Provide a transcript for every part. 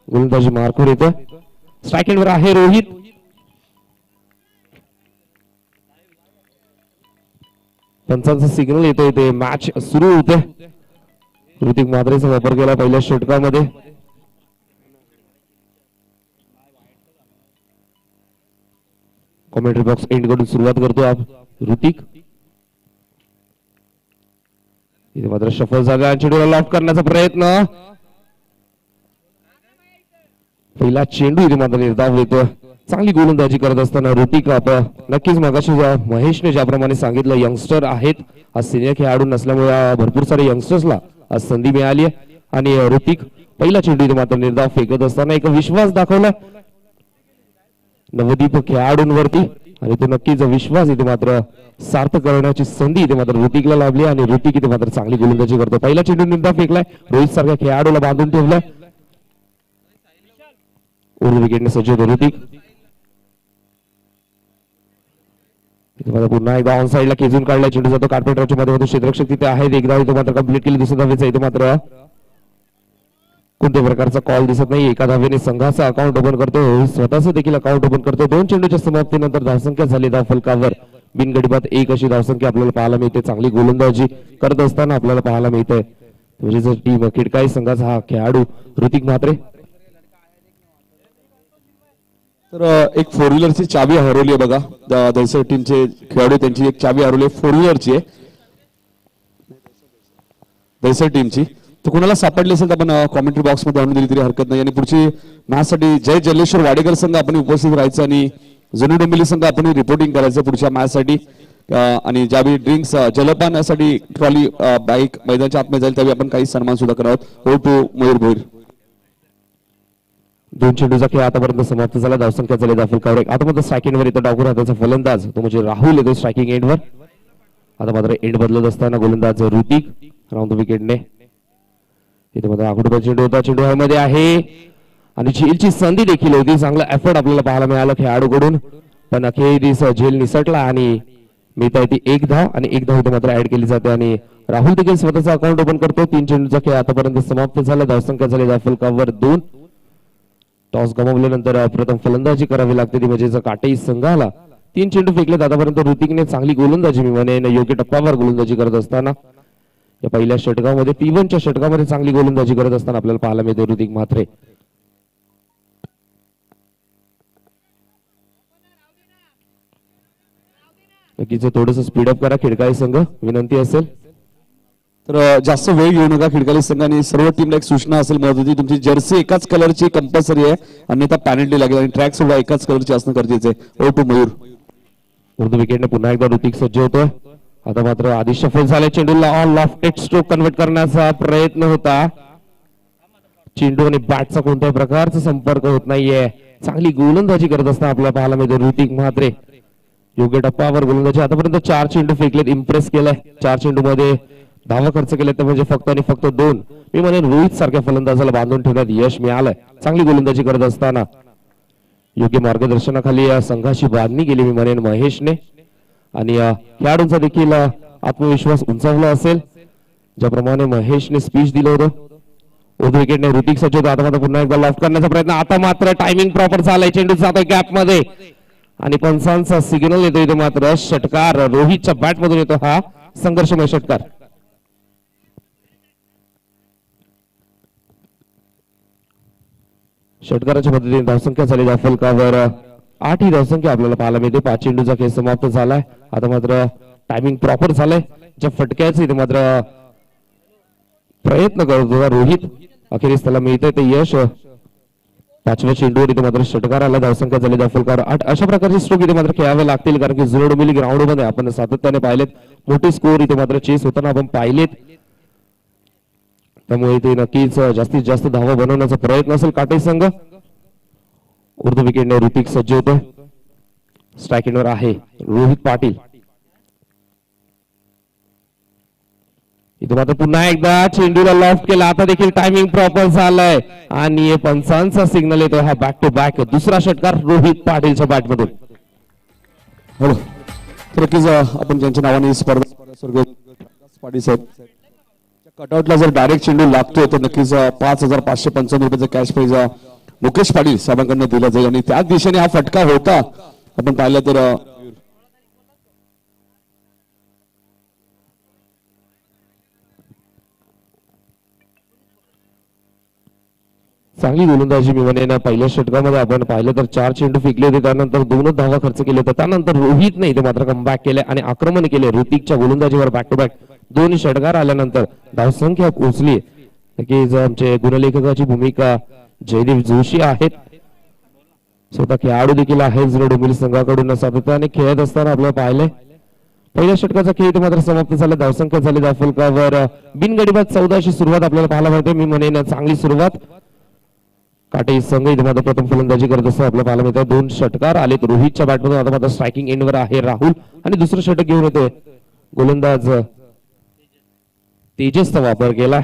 गोलंदाजी मार्कवर येतं. स्ट्राईक एंडवर आहे रोहित. पंचांचा सिग्नल येतोय ते मॅच सुरू होते. ऋतिक म्हात्रेचा वापर केला पहिल्या षटकामध्ये. कॉमेंट्री बॉक्स एंड कडून सुरुवात करतो ऋतिक. इथे मात्र शफल झाला. चेंडूला लॉक करण्याचा प्रयत्न. पहिला चेंडू इथे मात्र निर्धाव येतो. चांगली गोलंदाजी करत असताना ऋतिक नक्कीच मगाशी महेशने ज्याप्रमाणे सांगितलं यंगस्टर आहेत, आज सिनियर खेळाडू नसल्यामुळे भरपूर सारे यंगस्टर्सला आज संधी मिळाली आहे. आणि ऋतिक पहिला चेंडू इथे मात्र निर्धाव फेकत असताना एक विश्वास दाखवला नवदीप खेळाडूंवरती आणि तो नक्कीच विश्वास इथे मात्र सार्थ करण्याची संधी इथे मात्र ऋतिकला लाभली आणि ऋतिक इथे मात्र चांगली गोलंदाजी करतो. पहिला चेंडू निर्धाव फेकलाय. रोहित सारख्या खेळाडूला बांधून ठेवलाय. उर्द विकेटने सज्ज होतो ऋतिक. पुन्हा एकदा ऑन साईडला खेचून काढलाय. चेंडू जातो कार्पेंटरच्या मध्ये. क्षेत्ररक्षक तिथे आहेत. एकदा इथे मात्र कंप्लीट केली दुसऱ्या धावेचा. इथे मात्र कोणत्या प्रकारचा कॉल दिसत नाही. एका धावेने संघाचा अकाउंट ओपन करतो. स्वतःच देखील अकाउंट ओपन करतो. 2 चेंडूच्या समाप्तीनंतर धावसंख्या झाली धाव फलकावर बिनगडीबाद 1 अशी धावसंख्या आपल्याला पाहायला मिळते. चांगली गोलंदाजी करत असताना आपल्याला पाहायला मिळते म्हणजे जर टीम खिडकाई संघाचा हा खेळाडू ऋतिक म्हात्रे. तर एक 4 व्हीलरची चावी हरवली आहे बघा. दहिसर टीमचे खेळाडू त्यांची एक चावी हरवली 4 व्हीलरची आहे दहिसर टीमची. तर कुणाला सापडली असेल तर आपण कॉमेंट्री बॉक्स मध्ये आणून दिली तरी हरकत नाही. आणि पुढची मॅच साठी जय जल्लेश्वर वाडेकर संघ आपण उपस्थित राहायचं आणि जुनी डोंबिवली संघ आपण रिपोर्टिंग करायचं पुढच्या मॅच साठी. आणि ज्यावेळी ड्रिंक्स जलपान यासाठी ट्रॉली बाईक मैदानाच्या आतमध्ये जाईल त्यावेळी आपण काही सन्मान सुद्धा करत आहोत. ओ टू मयूर भोईर. 2 चेंडूचा खेळ आतापर्यंत समाप्त झाला. धावसंख्या झाली दाखल कावरे. आता मात्र स्ट्राईक एंडवर येतो डावखुरा हाताचा फलंदाज तो म्हणजे राहुल येतो स्ट्रायकिंग एंडवर. आता मात्र एंड बदलत असताना गोलंदाज ऋतिक राऊंड विकेटने. इथे मात्र आखुडचा चेंडू होता. चेंडू मध्ये आहे आणि झेलची संधी देखील होती. चांगला एफर्ट आपल्याला पाहायला मिळाला खेळाडूकडून पण अखेरीस झेल निसटला आणि मिळता ती 1 धाव आणि 1 धाव इथे मात्र ऍड केली जाते आणि राहुल देखील स्वतःचा अकाउंट ओपन करतो. 3 चेंडूचा खेळ आतापर्यंत समाप्त झाला. धावसंख्या झाली दाखल कावर 2. टॉस गमावल्यानंतर प्रथम फलंदाजी करावी लागते ती म्हणजे काटेई संघाला. 3 चेंडू फेकलेत आतापर्यंत. ऋतिकने चांगली गोलंदाजी मी म्हणेन योग्य टप्प्यावर गोलंदाजी करत असताना या पहिल्या षटकामध्ये P1च्या षटकामध्ये चांगली गोलंदाजी करत असताना आपल्याला पाहायला मिळते ऋतिक म्हात्रे. नक्कीच थोडंसं स्पीडअप करा खिडकाई संघ विनंती असेल. तर जास्त वेळ घेऊ नका खिडकाली संघाने. सर्व टीमला एक सूचना असेल महत्वाची तुमची जर्सी एकाच कलरची कंपल्सरी आहे अन्यथा पेनल्टी लागेल आणि ट्रॅक सुद्धा एकाच कलरची असणं गरजेचं आहे. ओ टू मयूर. उर्दू विकेटने पुन्हा एकदा ऋतिक सज्ज होतोय. आता मात्र आधी शफल झाले. चेंडूला ऑन लॉफ्टेड स्ट्रोक कन्वर्ट करण्याचा प्रयत्न होता. चेंडू आणि बॅटचा कोणत्याही प्रकारचा संपर्क होत नाहीये. चांगली गोलंदाजी करत असताना आपल्याला पाहायला मिळते ऋतिक म्हात्रे. योग्य टप्प्यावर गोलंदाजी. आतापर्यंत 4 चेंडू फेकलेत. इम्प्रेस केलाय. 4 चेंडू मध्ये धावा खर्च केले तर म्हणजे फक्त आणि फक्त 2. मी म्हणेन रोहित सारख्या फलंदाजाला बांधून ठेवण्यात यश मिळालंय. चांगली गोलंदाजी करत असताना योग्य मार्गदर्शनाखाली या संघाची बांधणी केली मी म्हणेन महेशने आणि खेळाडूंचा देखील आत्मविश्वास उंचावला असेल ज्याप्रमाणे महेशने स्पीच दिलं होतं. उर्दू विकेटने ऋतिक सज्ज होता. आता मात्र पुन्हा एकदा लॉफ्ट करण्याचा प्रयत्न. आता मात्र टायमिंग प्रॉपर झालाय. चेंडू जातोय गॅप मध्ये आणि पंचांचा सिग्नल येतो. इथे मात्र षटकार रोहितच्या बॅट मधून येतो हा संघर्षमय षटकार. षटकाराच्या पद्धतीने धावसंख्या झाली फलकावर 8 ही धावसंख्या आपल्याला पाहायला मिळते. 5 चेंडूचा खेळ समाप्त झालाय. आता मात्र टायमिंग प्रॉपर झालंय. ज्या फटक्याचे इथे मात्र प्रयत्न करत होता रोहित अखेरीस त्याला मिळतंय ते यश. 5व्या चेंडूवर इथे मात्र षटकार आला. धावसंख्या झाली फलकावर 8. अशा प्रकारचे स्ट्रोक इथे मात्र खेळावे लागतील कारण की जुनी डोंबिवली ग्राउंड मध्ये आपण सातत्याने पाहिलेत मोठे स्कोर इथे मात्र चेस होताना आपण पाहिलेत. त्यामुळे इथे नक्कीच जास्तीत जास्त धावा बनवण्याचा प्रयत्न असेल काटे संघ. उर्दू विकेटने ऋतिक सज्ज होतो. स्ट्राईक एंडवर आहे रोहित पाटील. इथे मात्र पुन्हा एकदा चेंडूला लॉफ्ट केला. आता देखील टायमिंग प्रॉपर झालंय आणि पंचांचा सिग्नल येतो. हा बॅक टू बॅक दुसरा षटकार रोहित पाटीलच्या बॅट मधून. नक्कीच आपण ज्यांच्या नावाने स्पर्धा स्वर्गीय पाटील साहेब कटआउटला जर डायरेक्ट चेंडू लागतोय तर नक्कीच 5,555 रुपयाचा कॅश प्राइज मुकेश पाटील साहेबांकडनं दिला जाईल आणि त्याच दिशेने हा फटका होता आपण पाहिलं तर चांगली गोलंदाजी मी म्हणेन पहिल्या षटकामध्ये आपण पाहिलं तर 4 चेंडू फेकले होते त्यानंतर 2 धावा खर्च केले होते त्यानंतर रोहितने इथे मात्र कमबॅक केले आणि आक्रमण केले ऋतिकच्या गोलंदाजीवर बॅक टू बॅक 2 षटकार आल्यानंतर धावसंख्या पोहोचली नक्कीच आमचे गुणलेखकाची भूमिका जयदीप जोशी आहेत स्वतः खेळाडू देखील आहेत जर डोंबिवली संघाकडून सातत्याने खेळत असताना आपल्याला पाहिले पहिल्या षटकाचा खेळ इथे मात्र समाप्त झाला धावसंख्या झाली धावफलकावर बिनगडीबाद 14 ची सुरुवात आपल्याला पाहायला मिळते मी म्हणेन चांगली सुरुवात काटे संघ इथे मात्र प्रथम फलंदाजी करत असतो आपल्याला पाहायला मिळतं 2 षटकार आलेत रोहितच्या बॅटमधून आता मात्र स्ट्रायकिंग एंडवर आहे राहुल आणि दुसरं षटक घेऊन येतोय गोलंदाज तेजसचा वापर केला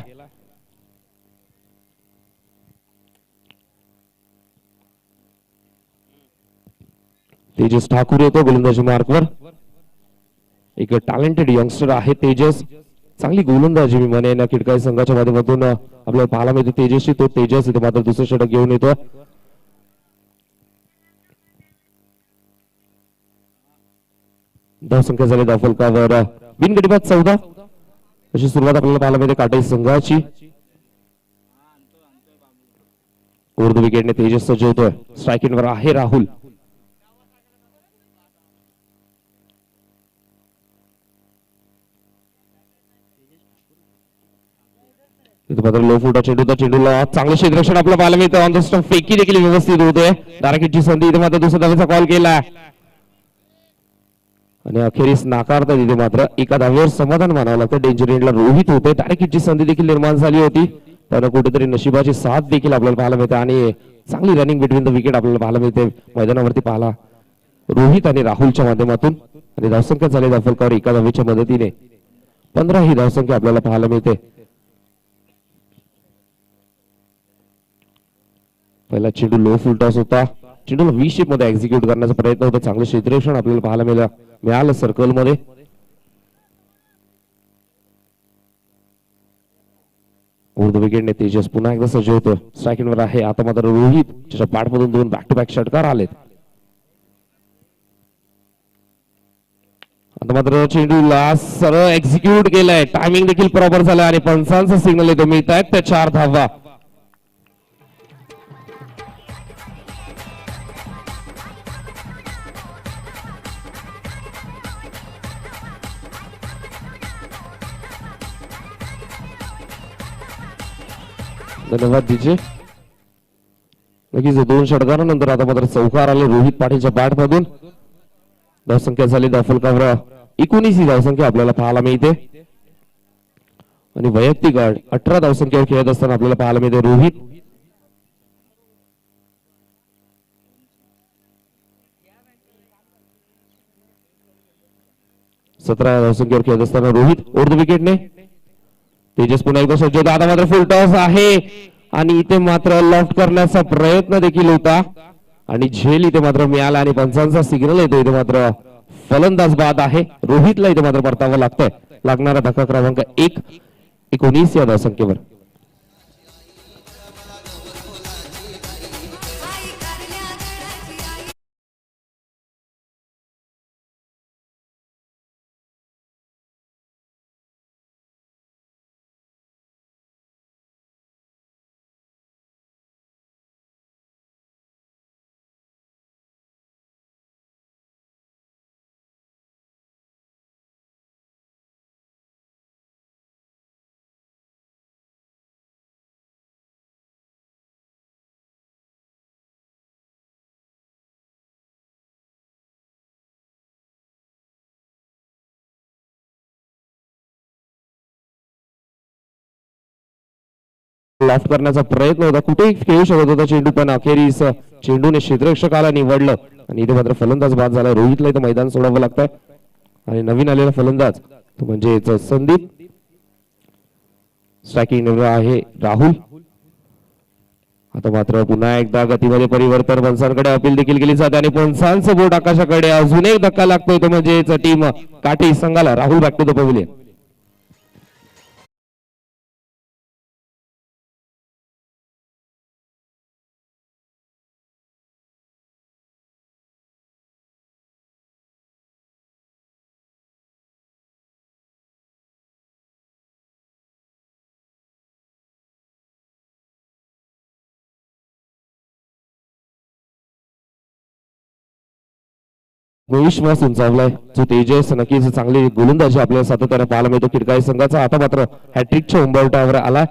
तेजस ठाकूर येतो गोलंदाजी मार्कवर एक टॅलेंटेड यंगस्टर आहे तेजस चांगली गोलंदाजी मी म्हणेन खिडकाई संघाच्या माध्यमातून आपल्याला पाहायला मिळते तेजसची तो तेजस इथे मात्र दुसरं षटक घेऊन येतो धावसंख्या झाली धावफलकावर बिनगडीबाद 14 अशी सुरुवात आपल्याला पाहायला मिळते काटाई संघाची उर्दू विकेटने तेजस सजवतोय स्ट्रायकिंगवर आहे राहुल लो फुटा चेंडूला चांगलं क्षेत्ररक्षण आपल्याला पाहायला मिळतं ऑन द स्टंप फेकी देखील व्यवस्थित होते दाराकीची संधी इथे मात्र दुसऱ्या धावेचा कॉल केला आणि अखेरीस नाकारतात इथे मात्र एका धावेवर समाधान मानावं लागतं डेंजर एंडला रोहित होते दाराकीची संधी देखील निर्माण झाली होती पण कुठेतरी नशिबाची साथ देखील आपल्याला पाहायला मिळते आणि चांगली रनिंग बिटवीन द विकेट आपल्याला पाहायला मिळते मैदानावरती पाहायला रोहित आणि राहुलच्या माध्यमातून आणि धावसंख्या झाली धावफलकावर एका धावेच्या मदतीने 15 ही धावसंख्या आपल्याला पाहायला मिळते पहिला चेंडू लो फुल टॉस होता चेंडूला व्ही शेप मध्ये एक्झिक्यूट करण्याचा प्रयत्न होता चांगलं क्षेत्ररक्षण आपल्याला पाहायला मिळालं सर्कल मध्ये उर्दू विकेटने तेजस पुन्हा एकदा सजवतो स्ट्रायकिंगवर आहे आता मात्र रोहित ज्याच्या बॅटमधून 2 बॅक टू बॅक षटकार आलेत आता मात्र चेंडूला सरळ एक्झिक्यूट केलाय टायमिंग देखील प्रॉपर झालाय आणि पंचांचा सिग्नल येतो मिळत आहेत त्या 4 धावा धन्यवाद डीजे नक्कीच 2 षटकारानंतर आता मात्र चौकार आले रोहित पाटीलच्या बॅट मधून धावसंख्या झाली धावफलकावर 19 ही धावसंख्या आपल्याला पाहायला मिळते आणि वैयक्तिक 18 धावसंख्येवर खेळत असताना आपल्याला पाहायला मिळते रोहित सतरा धावसंख्येवर खेळत असताना रोहित उर्दू विकेटने तेजस पुन्हा एकदा सज्ज होता आता मात्र फुल टॉस आहे आणि इथे मात्र लॉफ्ट करण्याचा प्रयत्न देखील होता आणि झेल इथे मात्र मिळाला आणि पंचांचा सिग्नल येतो इथे मात्र फलंदाज बाद आहे रोहितला इथे मात्र परतावं लागतंय लागणारा धक्का क्रमांक 19 या धावसंख्येवर लॉफ्ट करण्याचा प्रयत्न होता कुठेही खेळू शकत होता चेंडू पण अखेरीस चेंडूने क्षेत्ररक्षकाला निवडलं आणि इथे मात्र फलंदाज बाद झाला रोहितला इथं मैदान सोडावं लागतंय आणि नवीन आलेला फलंदाज तो म्हणजे संदीप स्ट्रायकिंग आहे राहुल आता मात्र पुन्हा एकदा गतीमध्ये परिवर्तन पंचांकडे अपील देखील केली जाते आणि पंचांचं बोट आकाशाकडे अजून एक धक्का लागतोय तो म्हणजे टीम काठी संघाला Rahul back to the pavilion विश्वास उंचावलाय जो तेजस नक्कीच चांगली गोलंदाजी आपल्याला सातत्याने पाहायला मिळतो खिडकाई संघाचा. आता मात्र हॅट्रिकच्या उंबरठ्यावर आला.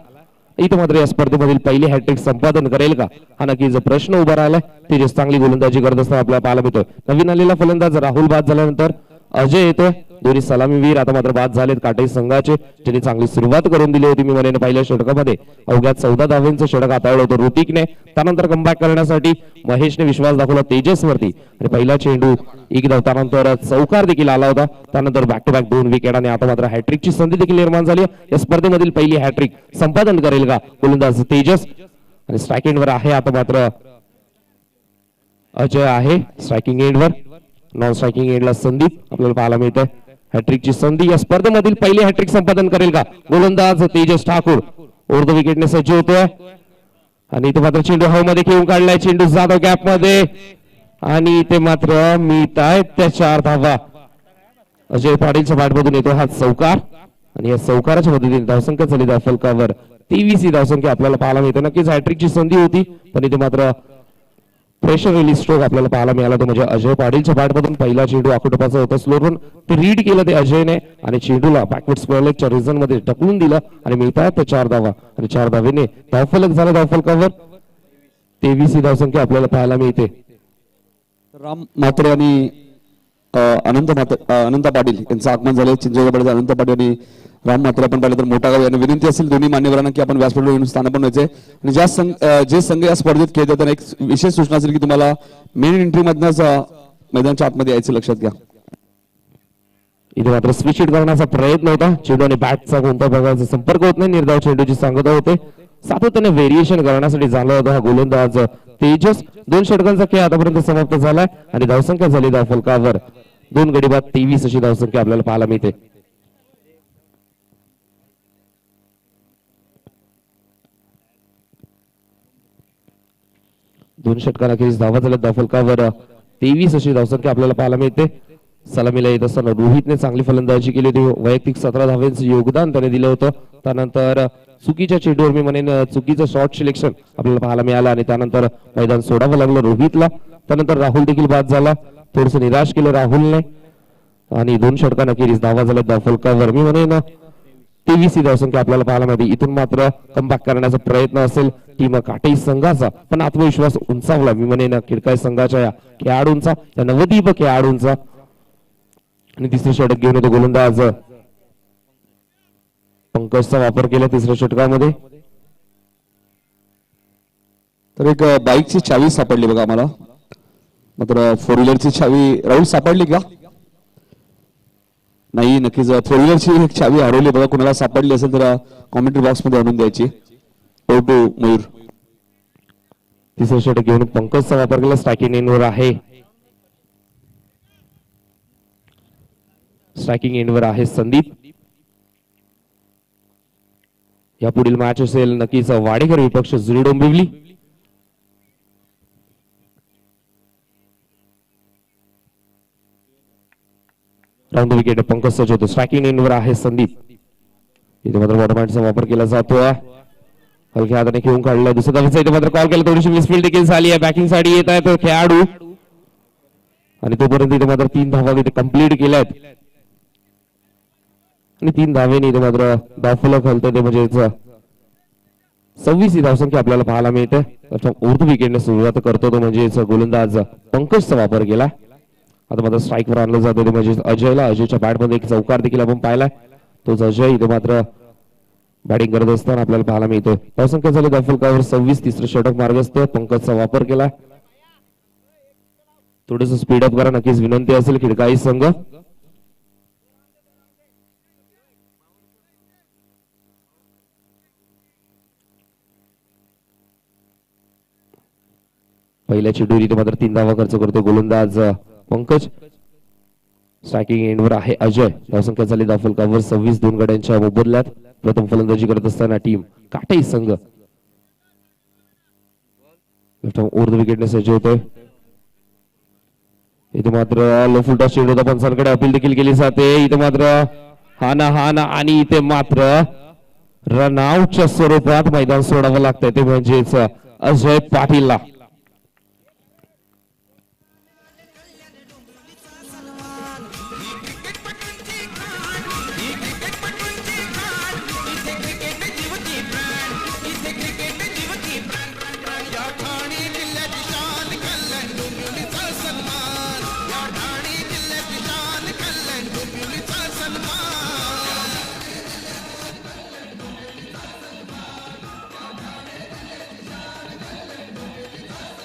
इथं मात्र या स्पर्धेमधील पहिली हॅट्रिक संपादन करेल का हा नक्कीच प्रश्न उभा राहिलाय. तेजस चांगली गोलंदाजी करत असताना आपल्याला पाहायला मिळतोय. नवीन आलेला फलंदाज राहुल बाद झाल्यानंतर अजय येतोय. दोन्ही सलामीवीर आता मात्र बाद झालेत काटाई संघाचे, ज्यांनी चांगली सुरुवात करून दिली होती. मी म्हणेन पहिल्या षटकामध्ये अवघ्या 14 धावांचं षटक हाताळलं होतं ऋतिकने. त्यानंतर कमबॅक करण्यासाठी महेशने विश्वास दाखवला तेजसवरती आणि पहिला चेंडू एक धाव त्यानंतर चौकार देखील आला होता. त्यानंतर बॅक टू बॅक 2 विकेट आणि आता मात्र हॅट्रिकची संधी देखील निर्माण झाली. या स्पर्धेमधील पहिली हॅट्रिक संपादन करेल का गोलंदाज तेजस. आणि स्ट्राइक एंडवर आहे आता मात्र अजय आहे स्ट्रायकिंग एंडवर. नॉन स्ट्रायकिंग एंडला संदीप आपल्याला पाहायला मिळतंय. हॅट्रिकची संधी या स्पर्धेमधील पहिली हॅट्रिक संपादन करेल का गोलंदाज तेजस ठाकूर. उर्द विकेटने सज्ज होतोय आणि इथे मात्र चेंडू हवेमध्ये खेळून काढलाय. चेंडू जाधव गॅप मध्ये आणि इथे मात्र मिळत आहेत त्या 4 धावा. अजय पाटीलच्या बॅटमधून येतो हा चौकार आणि या चौकाराच्या मदतीने धावसंख्या झाली धाव फलकावर 23 ही धावसंख्या आपल्याला पाहायला मिळते. नक्कीच हॅट्रिकची संधी होती पण इथे मात्र प्रेशर रिलीज स्ट्रोक आपल्याला पाहायला मिळाला. तो म्हणजे अजय पाटीलच्या बॅटमधून पहिला चेंडू आखोटोपाचा होता. स्लो रन ते रीड केलं ते अजयने आणि चेंडूला बॅकवर्ड स्क्वेअर लेगच्या रिझन मध्ये ढकलून दिलं आणि मिळतात ते 4 धावा आणि 4 धावेने धावफलक झाला धावफलकावर 23 ही धावसंख्या आपल्याला पाहायला मिळते. राम म्हात्रे आणि अनंत पाटील यांचं आगमन झालं. चिंचवडचे अनंत पाटील आणि राम म्हात्रे आपण पाहिलं तर मोठा गाव यांना विनंती असेल दोन्ही मान्यवरांना की आपण व्यासपीठावर येऊन स्थानापन्न व्हायचे. आणि जे संघ या स्पर्धेत खेळतात त्यांना एक विशेष सूचना असेल की तुम्हाला मेन एंट्री मधनच मैदानाच्या आतमध्ये यायचं लक्षात घ्या. इथे मात्र स्विच हिट करण्याचा प्रयत्न होता. चेंडू आणि बॅटचा कोणत्या प्रकारचा संपर्क होत नाही. निर्धाव चेंडूची सांगता होते. सातत्याने व्हेरिएशन करण्यासाठी झाला होता हा गोलंदाज तेजस. 2 षटकांचा खेळ आतापर्यंत समाप्त झालाय आणि धावसंख्या झाली धाव फलकावर 2 गडी बाद 23 अशी धावसंख्या आपल्याला पाहायला मिळते. दोन षटकांखेरीज धावा झाल्या धाव फलकावर 23 अशी धावसंख्या आपल्याला पाहायला मिळते. सलामीला येत असताना रोहितने चांगली फलंदाजी केली होती. वैयक्तिक 17 धावांचं योगदान त्याने दिलं होतं. त्यानंतर चुकीच्या चेंडूवर मी म्हणेन चुकीचं शॉर्ट सिलेक्शन आपल्याला पाहायला मिळालं आणि त्यानंतर मैदान सोडावं लागलं रोहितला. त्यानंतर राहुल देखील बाद झाला. थोडस निराश केलं राहुलने आणि 2 षटकांखेरीज धावा झाल्या धाव फलकावर मी म्हणेन 23 ही धावसंख्या आपल्याला पाहायला मिळते. इथून मात्र कमबॅक करण्याचा प्रयत्न असेल टीम काटाई संघाचा पण आत्मविश्वास उंचावला मी म्हणेन खिडकाई संघाच्या या खेळाडूंचा या नवदीप खेळाडूंचा. आणि तिसरे षटक घेऊन येतो गोलंदाज पंकजचा वापर केला तिसऱ्या षटकामध्ये. तर एक बाईकची चावी सापडली बघा आम्हाला. मात्र 4 व्हीलरची चावी राहुल सापडली का नाही. नक्कीच 4 व्हीलरची एक चावी हरवली बघा. कुणाला सापडली असेल तर कॉमेंट्री बॉक्स मध्ये आणून द्यायची. मयूर तिसरे षटक घेऊन पंकजचा वापर केला. स्ट्रायकिंग एंडवर आहे स्ट्रायकिंग एंडवर आहे संदीप. या पुढील मॅच असेल नक्कीच वाडेकर विपक्ष जुरी डोंबिवली. राऊंड विकेट पंकज सज्ज होतो. स्ट्रायकिंग एंडवर आहे संदीप. इथे मात्र बॉटम हँडचा वापर केला जातोय. हलक्या हाताने खेळून काढला. दुसऱ्या धावेचा इथे मात्र कॉल केला. थोडीशी मिसफील्ड देखील झाली आहे. बॅकिंग साठी येत आहे तो खेळाडू आणि तोपर्यंत इथे मात्र 3 धावा इथे कंप्लीट केल्यात आणि 3 धावेने इथे मात्र धावफलक हलतं ते म्हणजे 26 ही धावसंख्या आपल्याला पाहायला मिळते. उर्दू विकेटने सुरुवात करतो तो म्हणजे गोलंदाज पंकजचा वापर केला. आता मात्र स्ट्राईकवर आणलं जातं ते म्हणजे अजयला. अजयच्या बॅटमध्ये एक चौकार देखील आपण पाहिलाय. तोच अजय इथे मात्र बॅटिंग करत असताना आपल्याला पाहायला मिळतोय. धावसंख्या झाली धावफलकावर 26. तिसरं षटक मार्गस्थ पंकजचा वापर केला. थोडस स्पीडअप करा नक्कीच विनंती असेल खिडकाई संघ. पहिल्या चेंडूवर इथे मात्र 3 धावा खर्च करतो गोलंदाज पंकज. स्ट्रायकिंग एंडवर आहे अजय. धावसंख्या झाली धावफलकावर 26. 2 गड्यांच्या मोबदल्यात प्रथम फलंदाजी करत असताना टीम काटाई संघ उर्दू विकेटने सज्ज होतोय. इथे मात्र लो फुलटॉस चेंडू होता. पंचांकडे अपील देखील केली जाते. इथे मात्र हाना आणि इथे मात्र रनआउटच्या स्वरूपात मैदान सोडावं लागतंय ते म्हणजेच अजय पाटीलला.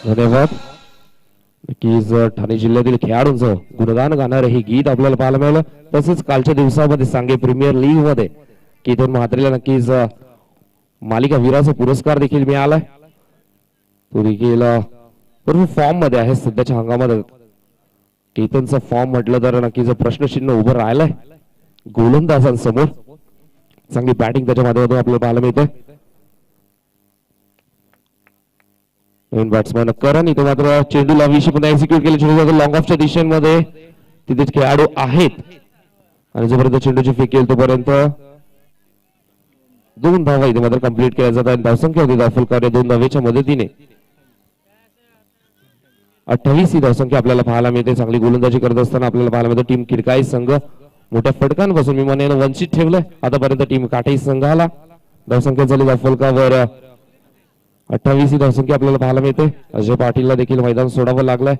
धन्यवाद. नक्कीच ठाणे जिल्ह्यातील खेळाडूंचं गुणगान गाणारं हे गीत आपल्याला पाहायला मिळालं. तसेच कालच्या दिवसामध्ये सांगे प्रीमियर लीग मध्ये केतन म्हात्रेला नक्कीच मालिका वीराचा पुरस्कार देखील मिळालाय. तो देखील बरोबर फॉर्म मध्ये आहे सध्याच्या हंगामात. केतनचा फॉर्म म्हटलं तर नक्कीच प्रश्नचिन्ह उभं राहिलंय गोलंदाजांसमोर. चांगली बॅटिंग त्याच्या माध्यमातून आपल्याला पाहायला मिळते. नवीन बॅट्समॅन करण इथे मात्र चेंडूला विशी पुन्हा एक्झिक्यूट केले. चेंडू लॉंग ऑफच्या दिशेमध्ये तिथेच खेळाडू आहेत आणि जोपर्यंत चेंडूची फेक केली तोपर्यंत 2 धावा इथे मात्र कंप्लीट केल्या जातात. धावसंख्या होती दाफलकर 2 धावेच्या मदतीने 28 ही धावसंख्या आपल्याला पाहायला मिळते. चांगली गोलंदाजी करत असताना आपल्याला पाहायला मिळते टीम किडकाई संघ मोठ्या फटकांपासून मी म्हणेन वंचित ठेवलंय आतापर्यंत टीम काठाई संघाला. धावसंख्या झाली दाफलकावर 28 ही धावसंख्या आपल्याला पाहायला मिळते. अजय पाटीलला देखील मैदान सोडावं लागलंय.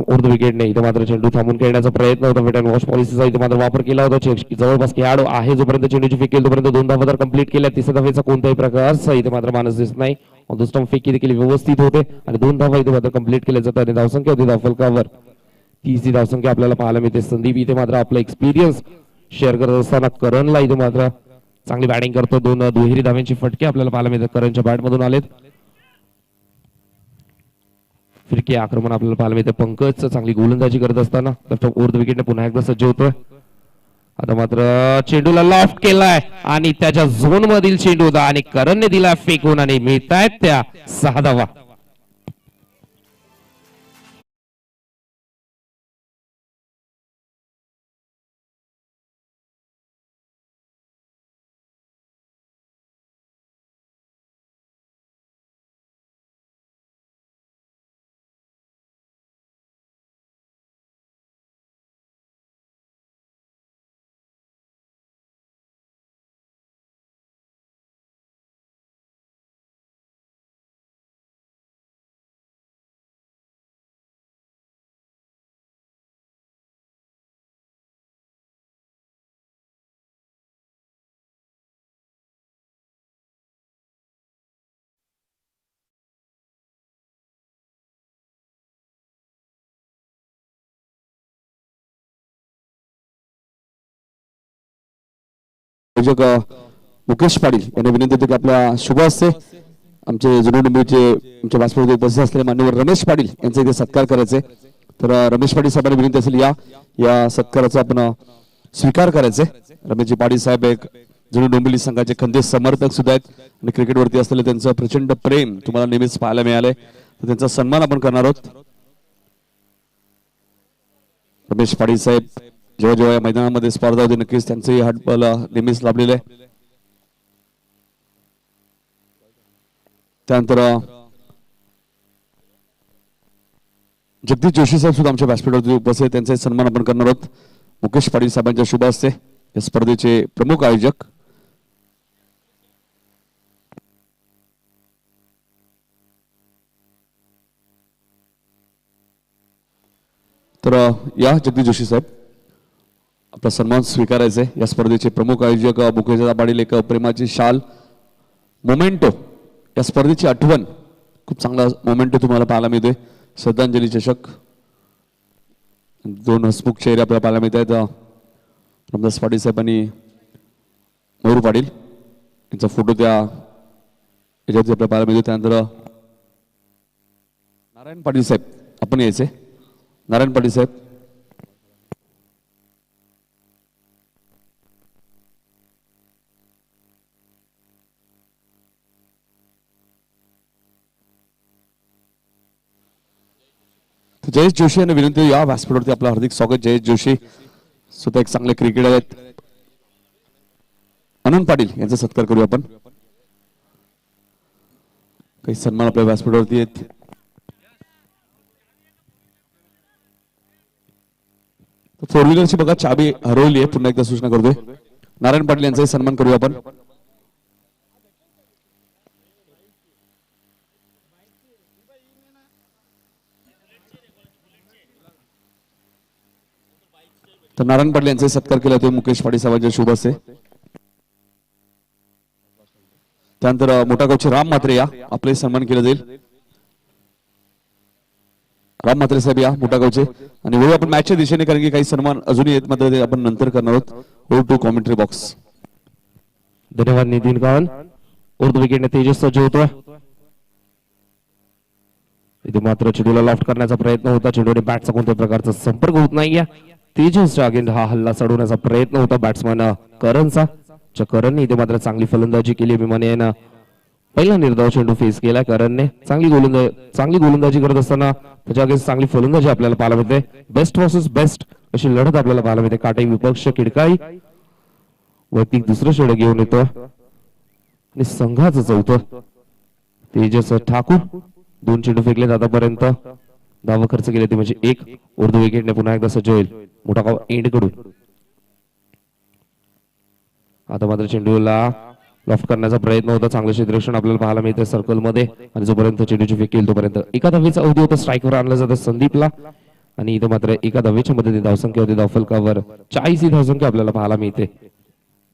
उर्द विकेटने इथे मात्र चेंडू थांबून खेळण्याचा प्रयत्न होता. वेट अँड वॉच पॉलिसीचा इथे मात्र वापर केला होता. जवळपास खेळाडू आहे जोपर्यंत चेंडूची फेक केली तोपर्यंत 2 धावा तर कंप्लीट केल्या. तिसऱ्या धावेचा कोणत्याही प्रकारचा इथे मात्र मानस दिसत नाही. दुसरं फेकी देखील व्यवस्थित होते आणि 2 धावा इथे मात्र कंप्लीट केल्या जातात आणि धावसंख्या होती दाफलकावर 30 ही धावसंख्या आपल्याला पाहायला मिळते. संदीप इथे मात्र आपला एक्सपिरियन्स शेअर करत असताना करणला इथे मात्र चांगली बॅटिंग करतो. 2 दुहेरी धाव्यांची फटके आपल्याला पाहायला मिळतात. करणच्या बॅटमधून आलेत. फिरकी आक्रमण आपल्याला पाहायला मिळते. पंकज चांगली गोलंदाजी करत असताना उर्द विकेटने पुन्हा एकदा सज्ज होतोय. आता मात्र चेंडूला लॉफ्ट केलाय आणि त्याच्या झोन मधील चेंडू होता आणि करणने दिला फेकून आणि मिळतायत त्या 6 धावा. मुकेश पाटील यांनी विनंती होती की आपल्या शुभ हस्ते आमचे जुने डोंबिवलीचे आमच्या व्यासपीठावर उपस्थित असलेले मान्यवर रमेश पाटील यांचा इथे सत्कार करायचे. तर रमेश पाटील साहेबांनी विनंती असेल या सत्काराचा आपण स्वीकार करायचे. रमेशजी पाटील साहेब एक जुने डोंबिवली संघाचे खंदे समर्थक सुद्धा आहेत आणि क्रिकेटवरती असलेले त्यांचं प्रचंड प्रेम तुम्हाला नेहमीच पाहायला मिळालंय. तर त्यांचा सन्मान आपण करणार आहोत. रमेश पाटील साहेब जेव्हा जेव्हा या मैदानामध्ये स्पर्धा होती नक्कीच त्यांचंही हातबल नेहमीच लाभलेलं आहे. त्यानंतर जगदीश जोशी साहेब सुद्धा आमच्या व्यासपीठावरती उपस्थित आहेत. त्यांचा सन्मान आपण करणार आहोत. मुकेश पाटील साहेबांच्या शुभ हस्ते या स्पर्धेचे प्रमुख आयोजक. तर या जगदीश जोशी साहेब आपला सन्मान स्वीकारायचा आहे. या स्पर्धेचे प्रमुख आयोजक मुकेश पाटील एक प्रेमाची शाल मोमेंटो या स्पर्धेची आठवण खूप चांगला मोमेंटो तुम्हाला पाहायला मिळतोय. श्रद्धांजली चषक 2 हसमुख चेहरे आपल्याला पाहायला मिळत आहेत. रामदास पाटील साहेब आणि मयूर पाटील यांचा फोटो त्या याच्यात आपल्याला पाहायला मिळतो. त्यानंतर नारायण पाटील साहेब आपण यायचे. नारायण पाटील साहेब जयेश जोशी यांना विनंती या व्यासपीठावरती आपलं हार्दिक स्वागत. जयेश जोशी स्वतः एक चांगले क्रिकेटर आहेत. आनंद पाटील यांचा सत्कार करूया आपण. काही सन्मान आपल्या व्यासपीठावरती आहेत. फोर व्हीलरची बघा चाबी हरवली आहे. पुन्हा एकदा सूचना करतोय. नारायण पाटील यांचाही सन्मान करूया आपण. तर नारायण पाटील यांचा सत्कार केला तो मुकेश पाटील साहेबांच्या शुभ हस्ते. त्यानंतर मोठा गावचे राम म्हात्रे या आपले सन्मान केलं जाईल. राम म्हात्रे साहेब या मोठा गावचे आणि वळू आपण मॅचच्या दिशेने कारण की काही सन्मान अजूनही येत मात्र ते आपण नंतर करणार आहोत. हो टू कॉमेंट्री बॉक्स. धन्यवाद नितीन कावन. उर्दू विकेटने तेजस सज्ज होतोय. इथे मात्र चेंडूला लॉफ्ट करण्याचा प्रयत्न होता. चेंडूने बॅटचा कोणत्या प्रकारचा संपर्क होत नाहीये. तेजसच्या अगेन हा हल्ला चढवण्याचा प्रयत्न होता बॅट्समन करणचा. करणने इथे मात्र चांगली फलंदाजी केली. मी म्हणेन पहिला निर्धाव चेंडू फेस केला करणने. चांगली गोलंदाजी करत असताना त्याच्या अगेन्स्ट चांगली फलंदाजी आपल्याला पाहायला मिळते. बेस्ट वर्सेस बेस्ट अशी लढत आपल्याला पाहायला मिळते. काटे विपक्ष किडकाई वैयक्तिक दुसरं षटक घेऊन येतो आणि संघाचं चौथं. तेजस ठाकूर 2 चेंडू फेकलेत आतापर्यंत. धावा खर्च केले ते म्हणजे 1. उर्दू विकेटने पुन्हा एकदा सज्ज होईल मोठा गाव एंड कडून. आता मात्र चेंडूला लॉफ्ट करण्याचा प्रयत्न होता. चांगलं क्षेत्ररक्षण आपल्याला पाहायला मिळते सर्कल मध्ये आणि जोपर्यंत चेंडूची फेक केली तोपर्यंत एका धावेचा अवधी होता. स्ट्राईकवर आणलं जातं संदीपला आणि इथं मात्र एका धावेच्या मदतीने धावसंख्या होती धावफलकावर 40 ही धावसंख्या आपल्याला पाहायला मिळते.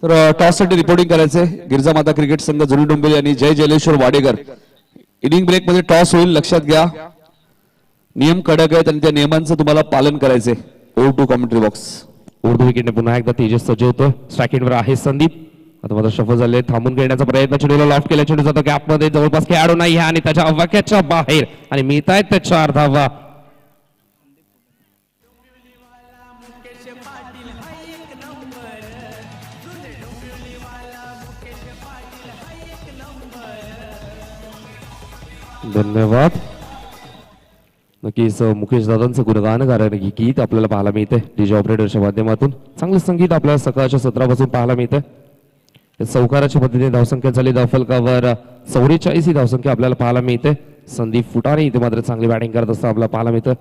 तर टॉस साठी रिपोर्टिंग करायचंय. गिरजा माता क्रिकेट संघ जुनी डोंबिवली आणि जय जलेश्वर वाडेकर. इनिंग ब्रेक मध्ये टॉस होईल लक्षात घ्या. नियम कडक आहेत आणि त्या नियमांचं तुम्हाला पालन करायचंय. ओ टू कॉमेंट्री बॉक्स. उर्दू विकेटने पुन्हा एकदा तेजस सज्ज होतो. स्ट्राईक आहे संदीप. आता मात्र सफल झाले. थांबून खेळण्याचा प्रयत्न. चेंडूला लॉफ्ट केला. चेंडू जातो गॅप मध्ये. जवळपास खेळाडू नाही आणि त्याच्या अवाक्याच्या बाहेर आणि मिळतायत त्या 4 धावा. धन्यवाद. नक्कीच मुकेश दादांचं गुणगान कारण ही गीत आपल्याला पाहायला मिळते डीजे ऑपरेटरच्या माध्यमातून. चांगलं संगीत आपल्याला सकाळच्या सत्रापासून पाहायला मिळते. चौकाराच्या पद्धतीने धावसंख्या झाली धावफलकावर 44 ही धावसंख्या आपल्याला पाहायला मिळते. संदीप फुटाणे इथे मात्र चांगली बॅटिंग करत असताना आपल्याला पाहायला मिळतं.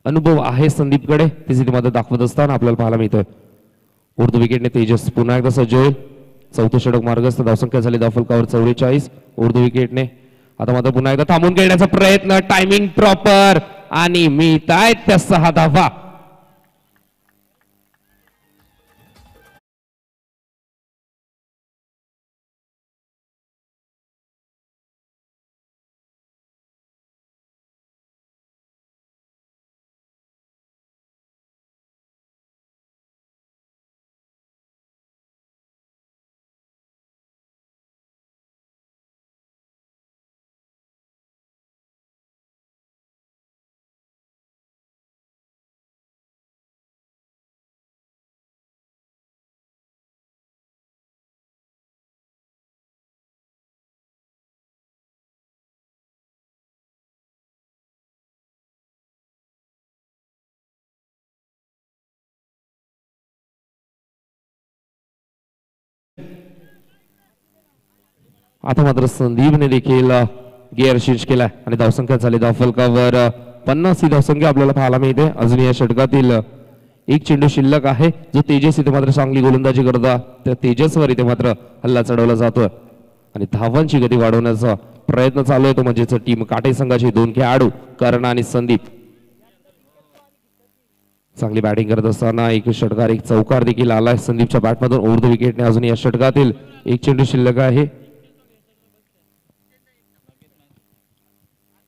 अनुभव आहे संदीपकडे तीच इथे मात्र दाखवत असताना आपल्याला पाहायला मिळतं. उर्दू विकेटने तेजस पुन्हा एकदा सज्ज होईल. चौथं षटक मार्गस्थ. धावसंख्या झाली धावफलकावर 44. उर्दू विकेटने आता मात्र पुन्हा एकदा थांबून खेळण्याचा प्रयत्न. टायमिंग प्रॉपर आणि मिळतायत त्या 6 धावा. आता मात्र संदीपने देखील गिअर चेंज केलाय आणि धावसंख्या झाली धावफलकावर 50 ही धावसंख्या आपल्याला पाहायला मिळते. अजून या षटकातील 1 चेंडू शिल्लक आहे जो तेजस इथे मात्र चांगली गोलंदाजी करता त्या तेजसवर इथे मात्र हल्ला चढवला जातोय आणि धावांची गती वाढवण्याचा प्रयत्न चालू आहे. तो म्हणजेच टीम काटे संघाचे 2 खेळाडू कर्ण आणि संदीप चांगली बॅटिंग करत असताना एक षटकार एक चौकार देखील आलाय संदीपच्या बॅटमधून. उर्दू विकेटने अजून या षटकातील 1 चेंडू शिल्लक आहे.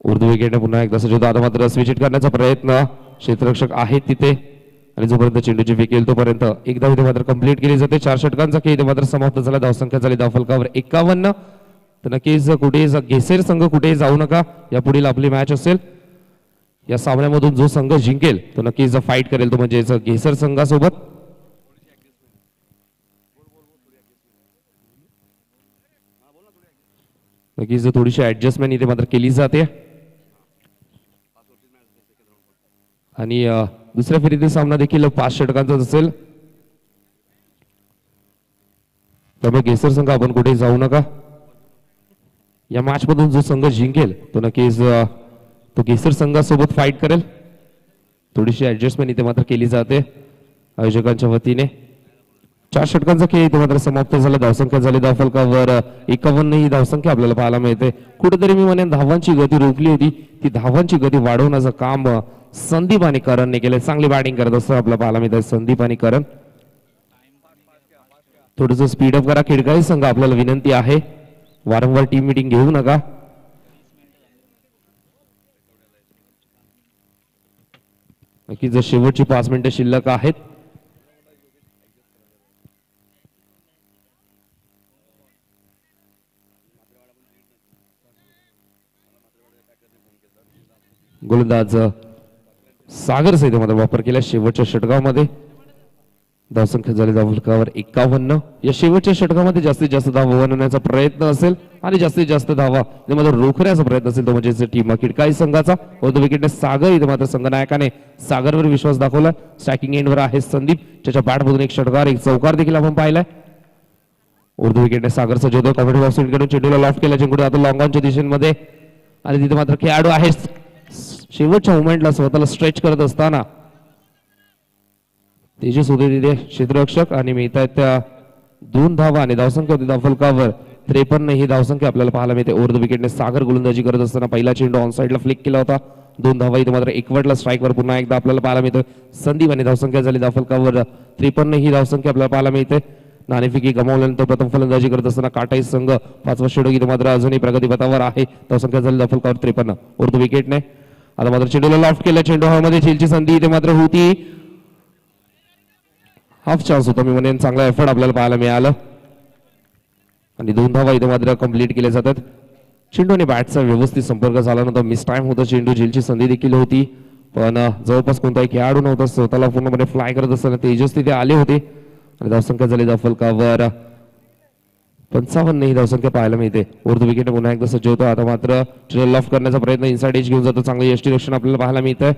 उर्दू विकेटने पुन्हा एकदा सज्ज होता. आता मात्र स्विच करण्याचा प्रयत्न. क्षेत्ररक्षक आहेत तिथे आणि जोपर्यंत चेंडूची फेक येईल तोपर्यंत एकदा इथे मात्र कंप्लीट केली जाते. 4 षटकांचा खेळ इथे मात्र समाप्त झाला. धावसंख्या झाली धावफलकावर 51. तर नक्कीच कुठे घेसेर संघ कुठे जाऊ नका. यापुढील आपली मॅच असेल. या सामन्यामधून जो संघ जिंकेल तो नक्कीच फाईट करेल तो म्हणजे घेसर संघासोबत. नक्कीच थोडीशी ऍडजस्टमेंट इथे मात्र केली जाते आणि दुसऱ्या फेरीतील सामना देखील 5 षटकांचाच असेल. त्यामुळे घेसर संघ आपण कुठे जाऊ नका. या मॅच मधून जो संघ जिंकेल तो नक्कीच तो घेसर संघासोबत फाईट करेल. थोडीशी ऍडजस्टमेंट इथे मात्र केली जाते आयोजकांच्या वतीने. 4 षटकांचा खेळ इथे मात्र समाप्त झाला. धावसंख्या झाली धावफलकावर 51 ही धावसंख्या आपल्याला पाहायला मिळते. कुठेतरी मी म्हणेन धावांची गती रोखली होती. ती धावांची गती वाढवण्याचं काम संदीप आणि करणने केले. चांगली बॅटिंग करत असं आपल्याला पाहायला मिळत संदीप आणि करण. थोडंसं स्पीडअप करा खिडकाई संघ आपल्याला विनंती आहे. वारंवार टीम मीटिंग घेऊ नका. नक्कीच शेवटची 5 मिनिटं शिल्लक आहेत. गोलंदाज सागर सहित मात्र वापर केला शेवटच्या षटकामध्ये. धावसंख्या झाली धावफलकावर 51. या शेवटच्या षटकामध्ये जास्तीत जास्त धावा बनवण्याचा प्रयत्न असेल आणि जास्तीत जास्त धावा त्यामध्ये रोखण्याचा प्रयत्न असेल तो म्हणजे टीम खिडकाई संघाचा. वरती विकेटने सागर इथे मात्र संघनायकाने सागरवर विश्वास दाखवला. स्ट्रायकिंग एंडवर आहे संदीप, त्याच्या बॅटमधून एक षटकार एक चौकार देखील आपण पाहिलाय. उर्दू विकेटने सागर सजवतो. कॉमेडी बॉक्स कडून चेंडूला लॉफ्ट केला. चेंडू आता लॉंग ऑनच्या दिशेमध्ये आणि तिथे मात्र खेळाडू आहे शेवटच्या मुवमेंटला स्वतःला स्ट्रेच करत असताना तेजस होते तिथे क्षेत्ररक्षक आणि मिळत आहेत त्या 2 धावा आणि धावसंख्या होती धावफलकावर 53. ही धावसंख्या आपल्याला पाहायला मिळते. ओव्हर द विकेटने सागर गोलंदाजी करत असताना पहिला चेंडू ऑन साईडला फ्लिक केला होता. 2 धावा इथे मात्र एकवटला स्ट्राईकवर पुन्हा एकदा आपल्याला पाहायला मिळतं संदीप आणि धावसंख्या झाली धावफलकावर 53. ही धावसंख्या आपल्याला पाहायला मिळते. नाणेफेकी गमावल्यानंतर प्रथम फलंदाजी करत असताना काटाई संघ 5वा षटक इथे मात्र अजूनही प्रगतीपथावर आहे. धावसंख्या झाली धावफलकावर 53. ओव्हर द विकेटने आता मात्र चेंडूला लॉफ्ट केलं. चेंडू हवामध्ये झेलची संधी इथे मात्र होती. हाफ चान्स होता मी म्हणेन. चांगला एफर्ट आपल्याला पाहायला मिळालं आणि 2 धावा इथे मात्र कंप्लीट केले जातात. चेंडू आणि बॅटचा व्यवस्थित संपर्क झाला नव्हता. मिस टाइम होता. चेंडू झेलची संधी देखील होती पण जवळपास कोणताही खेळाडू नव्हता. स्वतःला पूर्णपणे फ्लाय करत असताना तेजस तिथे आले होते आणि धावसंख्या झाली धावफलकावर 55. ही धावसंख्या पाहायला मिळते. उर्दू विकेट पुन्हा एकदा सज्ज होतो. आता मात्र चेंडू लॉफ्ट करण्याचा प्रयत्न इनसाइड एज घेऊन जातो. चांगलं यष्टीरक्षण आपल्याला पाहायला मिळतंय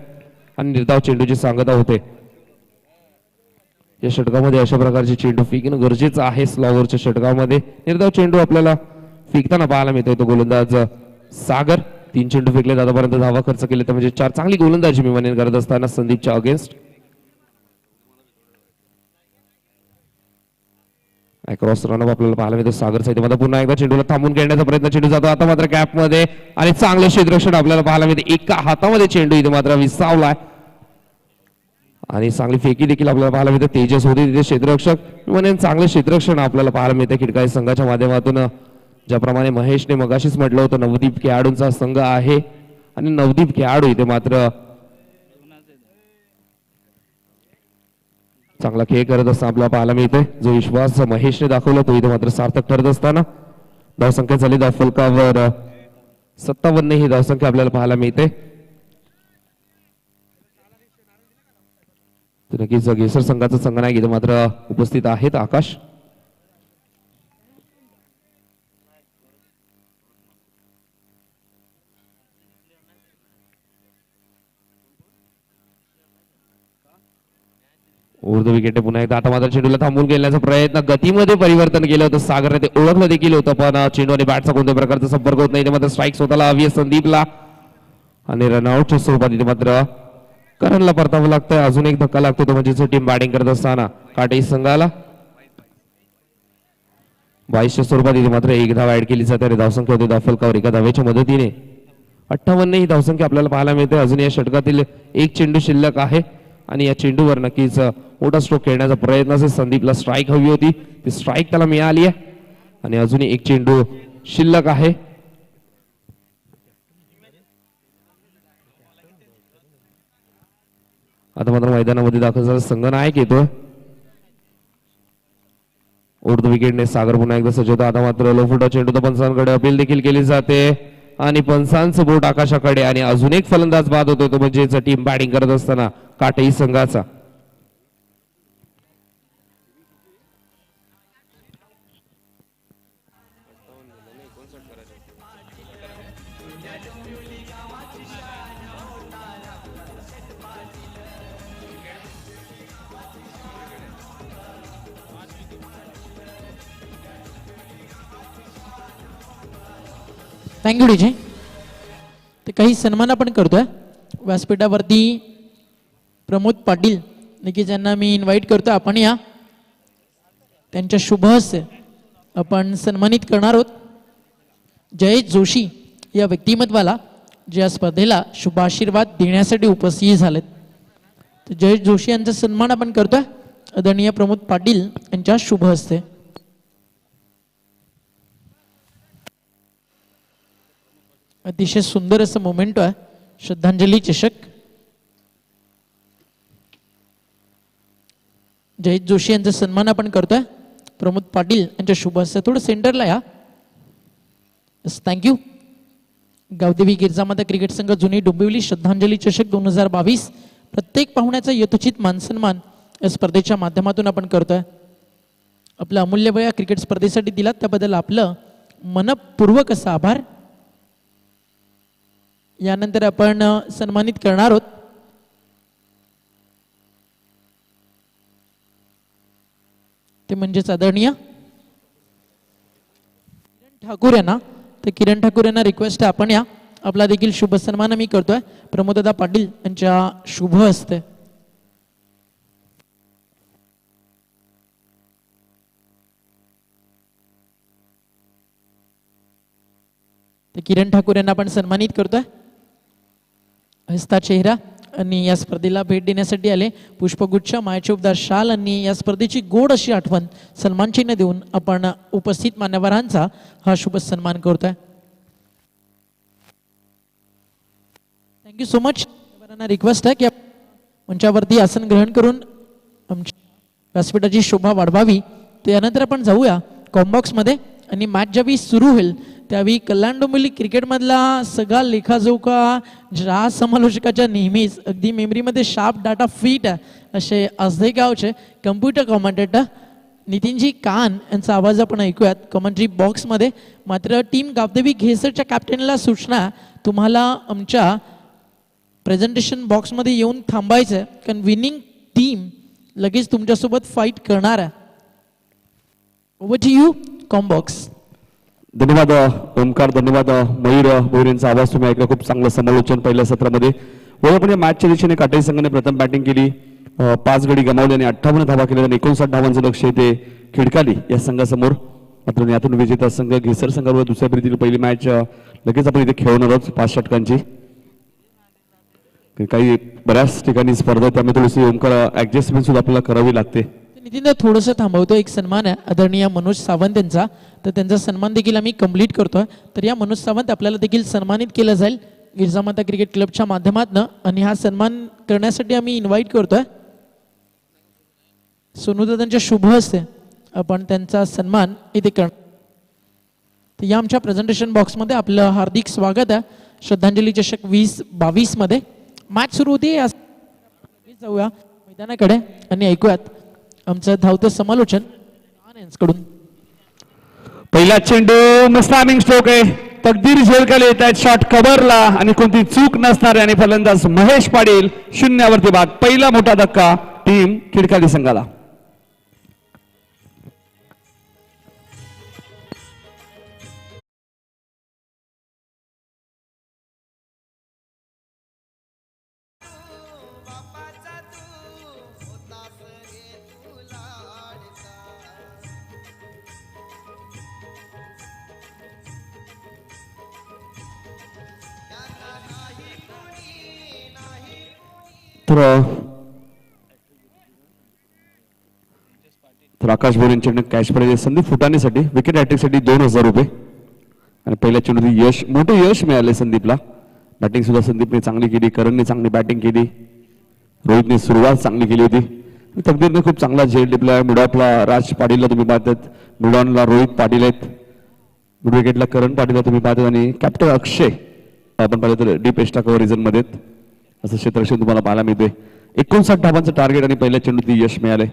आणि निर्धाव चेंडूची सांगता होते. या षटकामध्ये अशा प्रकारचे चेंडू फेकणं गरजेचं आहे. स्लॉवरच्या षटकामध्ये निर्धाव चेंडू आपल्याला फेकताना पाहायला मिळतोय. तो गोलंदाज सागर 3 चेंडू फेकले आतापर्यंत धावा खर्च केले तर म्हणजे 4 चांगली गोलंदाजी मी म्हणेन करत असताना संदीपच्या अगेन्स्ट. क्रॉस रनअप आपल्याला पाहायला मिळतो. सागर साहित्य मध्ये पुन्हा एकदा चेंडूला थांबून खेळण्याचा प्रयत्न. चेंडू जातो आता मात्र कॅप मध्ये आणि चांगलं क्षेत्ररक्षण आपल्याला पाहायला मिळते. एका हातामध्ये चेंडू इथे मात्र विसावलाय आणि चांगली फेकी देखील आपल्याला पाहायला मिळते. तेजस होते तिथे क्षेत्ररक्षक म्हणून चांगलं क्षेत्ररक्षण आपल्याला पाहायला मिळते खिडकाई संघाच्या माध्यमातून. ज्याप्रमाणे महेशने मगाशीच म्हटलं होतं नवदीप खेळाडूंचा संघ आहे आणि नवदीप खेळाडू इथे मात्र चांगला खेळ करत असताना आपल्याला पाहायला मिळते. जो विश्वास महेशने दाखवला तो इथे मात्र सार्थक ठरत असताना धावसंख्या झाली धावफलकावर 57. ही धावसंख्या आपल्याला पाहायला मिळते. नक्कीच गेसर संघाचा संघनायक इथे मात्र उपस्थित आहेत आकाश. उर्दू विकेट पुन्हा एकदा आता मात्र चेंडूला थांबून खेळण्याचा प्रयत्न. गतीमध्ये परिवर्तन केलं होतं सागरने ते ओळखलं देखील होतं पण चेंडू आणि बॅटचा कोणत्या प्रकारचा संपर्क होत नाही. मात्र स्ट्राईक स्वतःला हवी आहे संदीपला आणि रनआउटच्या स्वरूपात इथे मात्र करणला परतावं लागतंय. अजून एक धक्का लागतो तो म्हणजे टीम बॅटिंग करत असताना काटे संघाला 22च्या स्वरूपात इथे मात्र एक धाव ऍड केली जाते आणि धावसंख्या होती धावफलकावर एका धावेच्या मदतीने 58. ही धावसंख्या आपल्याला पाहायला मिळते. अजून या षटकातील एक चेंडू शिल्लक आहे आणि या चेंडूवर नक्कीच मोठा स्ट्रोक खेळण्याचा प्रयत्न असेल. संदीपला स्ट्राईक हवी होती ती स्ट्राईक त्याला मिळाली आहे आणि अजूनही एक चेंडू शिल्लक आहे. आता मात्र मैदानामध्ये दाखल झाला संघनायक येतोय. उर्दू विकेटने सागर पुन्हा एकदा सज्ज होता. आता मात्र लो फुटा चेंडू तर पंचांकडे अपील देखील केली जाते आणि पंचांचं बोट आकाशाकडे आणि अजून एक फलंदाज बाद होतो तो म्हणजे टीम बॅटिंग करत असताना काटेई संघाचा. Thank you DJ. ते काही सन्मान आपण करतोय व्यासपीठावरती प्रमोद पाटील नक्की ज्यांना मी इन्व्हाइट करतो आपण या त्यांच्या शुभ हस्ते आपण सन्मानित करणार आहोत. जयेश जोशी या व्यक्तिमत्वाला जे या स्पर्धेला शुभाशीर्वाद देण्यासाठी उपस्थित झालेत. तर जयेश जोशी यांचा सन्मान आपण करतोय आदरणीय प्रमोद पाटील यांच्या शुभ हस्ते. अतिशय सुंदर असं मोमेंटो आहे श्रद्धांजली चषक. जयेश जोशी यांचा सन्मान आपण करतोय. प्रमोद पाटील यांच्या शुभ हस्ते थोडं सेंटरला या. थँक्यू. गावदेवी गिरजामाता क्रिकेट संघ जुनी डोंबिवली श्रद्धांजली चषक 2022 प्रत्येक पाहुण्याचा यथोचित मानसन्मान या स्पर्धेच्या माध्यमातून आपण करतोय. आपला अमूल्य वेळ या क्रिकेट स्पर्धेसाठी दिलात त्याबद्दल आपलं मनपूर्वक असं आभार. यानंतर आपण सन्मानित करणार आहोत ते म्हणजेच आदरणीय किरण ठाकूर यांना. तर किरण ठाकूर यांना रिक्वेस्ट आहे आपण या. आपला देखील शुभ सन्मान मी करतोय प्रमोददा पाटील यांच्या शुभ हस्ते. तर किरण ठाकूर यांना आपण सन्मानित करतोय. हसता चेहरा आणि या स्पर्धेला भेट देण्यासाठी आले. पुष्पगुच्छ मायाचे उबदार शाल आणि या स्पर्धेची गोड अशी आठवण सन्मान चिन्ह देऊन आपण उपस्थित मान्यवरांचा हा शुभ सन्मान करतोय. Thank you so much. मान्यवरांना रिक्वेस्ट आहे की मंचावरती आसन ग्रहण करून आमच्या व्यासपीठाची शोभा वाढवावी. त्यानंतर आपण जाऊया कॉम्बॉक्समध्ये आणि मॅच ज्यावेळी सुरू होईल त्यावेळी कल्याण डोंबिवली क्रिकेटमधला सगळा लेखाजोखा ज्या समालोचकाच्या नेहमीच अगदी मेमरीमध्ये शार्प डाटा फिट आहे असे आजदे गावचे कम्प्युटर कॉमेंटेटर नितीनजी कान यांचा आवाज आपण ऐकूयात कॉमेंट्री बॉक्समध्ये. मात्र टीम गावदेवी घेसरच्या कॅप्टनला सूचना तुम्हाला आमच्या प्रेझेंटेशन बॉक्समध्ये येऊन थांबायचं आहे कारण विनिंग टीम लगेच तुमच्यासोबत फाईट करणार आहे. ओव्हर टू यू कॉम्बॉक्स. धन्यवाद ओमकार. धन्यवाद मयूर यांचा आवाज तुम्ही ऐकला. खूप चांगलं समालोचन पहिल्या सत्रामध्ये. वळपणे मॅचच्या दिशेने काटाई संघाने प्रथम बॅटिंग केली. 5 गडी गमावले आणि 58 धावा केल्या आणि 59 धावांचं लक्ष येते खिडकाली या संघासमोर. मात्र यातून विजेता संघ घेसर संघावर दुसऱ्या फेरीतील पहिली मॅच लगेच आपण इथे खेळवणार आहोत 5 षटकांची. काही बऱ्याच ठिकाणी स्पर्धा त्यामुळे थोडीशी ओमकार ऍडजस्टमेंट सुद्धा आपल्याला करावी लागते. नितीन थोडंसं थांबवतो. एक सन्मान आहे आदरणीय मनोज सावंत यांचा. तर त्यांचा सन्मान देखील आम्ही कंप्लीट करतोय. तर या मनोज सावंत आपल्याला देखील सन्मानित केलं जाईल गिरजामाता क्रिकेट क्लबच्या माध्यमातून आणि हा सन्मान करण्यासाठी आम्ही इन्व्हाइट करतोय सोनूदादांच्या शुभ हस्ते आपण त्यांचा सन्मान इथे करणार. तर या आमच्या प्रेझेंटेशन बॉक्समध्ये आपलं हार्दिक स्वागत आहे श्रद्धांजली चषक 2022 मध्ये. मॅच सुरू होती. जाऊया मैदानाकडे आणि ऐकूयात आमचं धावतं समालोचन कडून. पहिला चेंडू स्लॅमिंग स्ट्रोक आहे. तकदीर झेलकाले येत आहेत शॉट कव्हरला आणि कोणती चूक नसणारे आणि फलंदाज महेश पाटील 0वरती बाद. पहिला मोठा धक्का टीम खिडकाली संघाला. तर आकाश भोर यांच्याकडे कॅश प्राइज संदीप फुटाणेसाठी विकेट हॅट्रिकसाठी 2000 रुपये आणि पहिल्या चेंडूत यश मोठे यश मिळाले संदीपला. बॅटिंग सुद्धा संदीपने चांगली केली. करणने चांगली बॅटिंग केली. रोहितने सुरुवात चांगली केली होती. तकदीरने खूप चांगला झेल टिपला. मिडॉपला राज पाटीलला तुम्ही पाहतात. मिडॉनला रोहित पाटील आहेत. मिड विकेटला करण पाटीलला तुम्ही पाहतात आणि कॅप्टन अक्षय आपण पाहिलं तर डीप एस्टा कव्हर रिझन मध्ये असं क्षेत्ररक्षण तुम्हाला पाहायला मिळते. 59 धावांचं टार्गेट आणि पहिल्या चेंडूत यश मिळाले.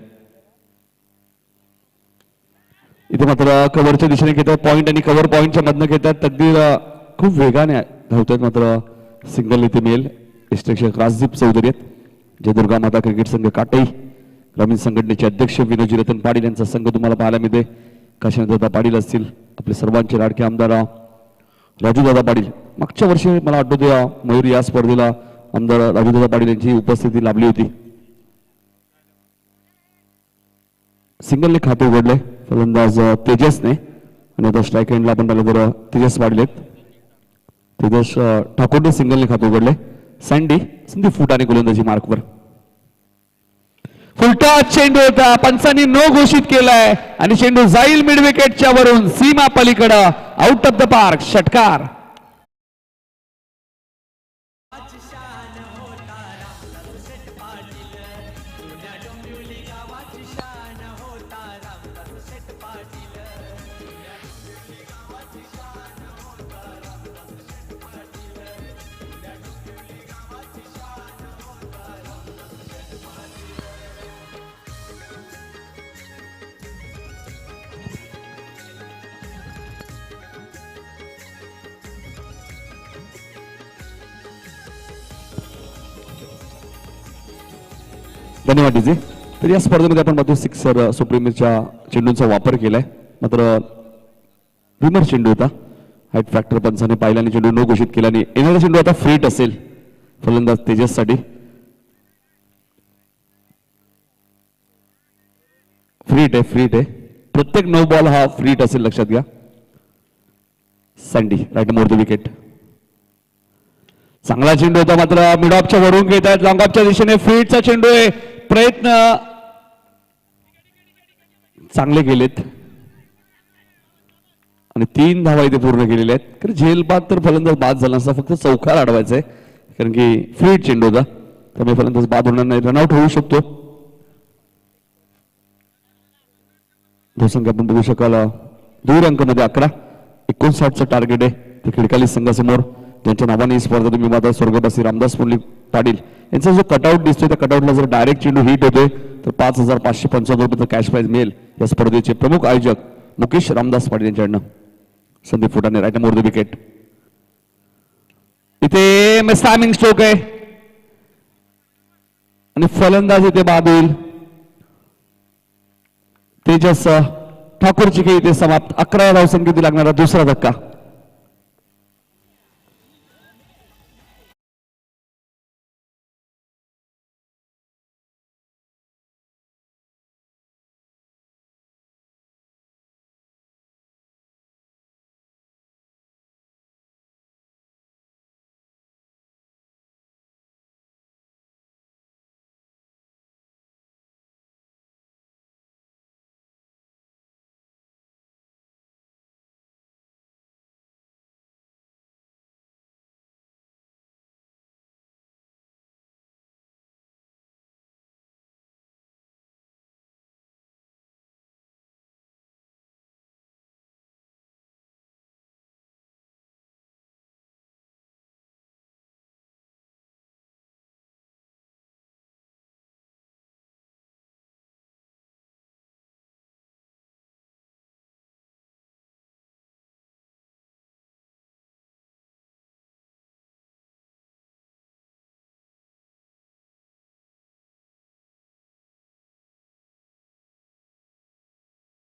इथे मात्र कव्हरच्या दिशेने घेतात पॉईंट आणि कव्हर पॉईंटच्या मधनं घेतात. तकदीर खूप वेगाने धावतात. मात्र सिंगल इथे मिळेल. यष्टरक्षक राजदीप चौधरी आहेत. जय दुर्गा माता क्रिकेट संघ काटाई ग्रामीण संघटनेचे अध्यक्ष विनोजी रतन पाटील यांचा संघ तुम्हाला पाहायला मिळते. काशीनाथदादा पाटील असतील. आपले सर्वांचे लाडके आमदार राजूदादा पाटील. मागच्या वर्षी मला आठवते मयूर या स्पर्धेला आमदार राजूदादा पाटील यांची उपस्थिती लाभली होती. सिंगलने खाते उघडले फलंदाज तेजसने आणि आता स्ट्राईक एंडला आपण पाहिलं तर तेजस वाढलेत. तेजस ठाकूरने सिंगलने खाते उघडले. सँडी संदीप फुटाणे गोलंदाजी मार्कवर. फुलटा चेंडू होता. पंचांनी नो घोषित केलाय आणि चेंडू जाईल मिड विकेटच्या वरून सीमा पलीकडे आउट ऑफ द पार्क. षटकार. धन्यवाद डीजे. तर या स्पर्धेमध्ये आपण पाहतो सिक्सर सुप्रीमच्या चेंडूंचा वापर केलाय, मात्र विमर चेंडू होता. हाईट फॅक्टर पंचाने पाहिला आणि चेंडू न घोषित केल्याने येणारा चेंडू आता फ्रीट असेल फलंदाज तेजससाठी. फ्रीट आहे प्रत्येक 9 बॉल हा फ्रीट असेल, लक्षात घ्या. Sandy right more the wicket. चांगला चेंडू होता, मात्र मिड ऑफच्या वरून घेत आहेत लॉंग ऑफच्या दिशेने. फ्रीटचा चेंडू आहे, प्रयत्न चांगले केलेत आणि 3 धावा इथे पूर्ण केलेल्या आहेत. कारण झेल बाद तर फलंदाज बाद झाला नसता, फक्त चौकार अडवायचा आहे, कारण की फ्रीट चेंडू होता, त्यामुळे फलंदाज बाद होणार नाही, रनआउट होऊ शकतो. धावसंख्या आपण बघू शकाल दूर अंकामध्ये 11. 59चं टार्गेट आहे ते खिडकाली संघासमोर, ज्यांच्या नावाने ही स्पर्धा तुम्ही माता स्वर्गवासी रामदास पुंडलिक पाटील यांचा जो कटआउट दिसतोय त्या कटआउटला जर डायरेक्ट चेंडू हिट होतोय तर 5,555 रुपये कॅश प्राइज मिळेल. या स्पर्धेचे प्रमुख आयोजक मुकेश रामदास पाटील यांच्याकडनं. संदीप फुटाणे राईट मोर द विकेट. इथे मिस्टायमिंग स्ट्रोक आहे आणि फलंदाज इथे बाद होईल. तेजस ठाकूरची खेळ इथे समाप्त. 11 धावसंख्येत लागणारा दुसरा धक्का.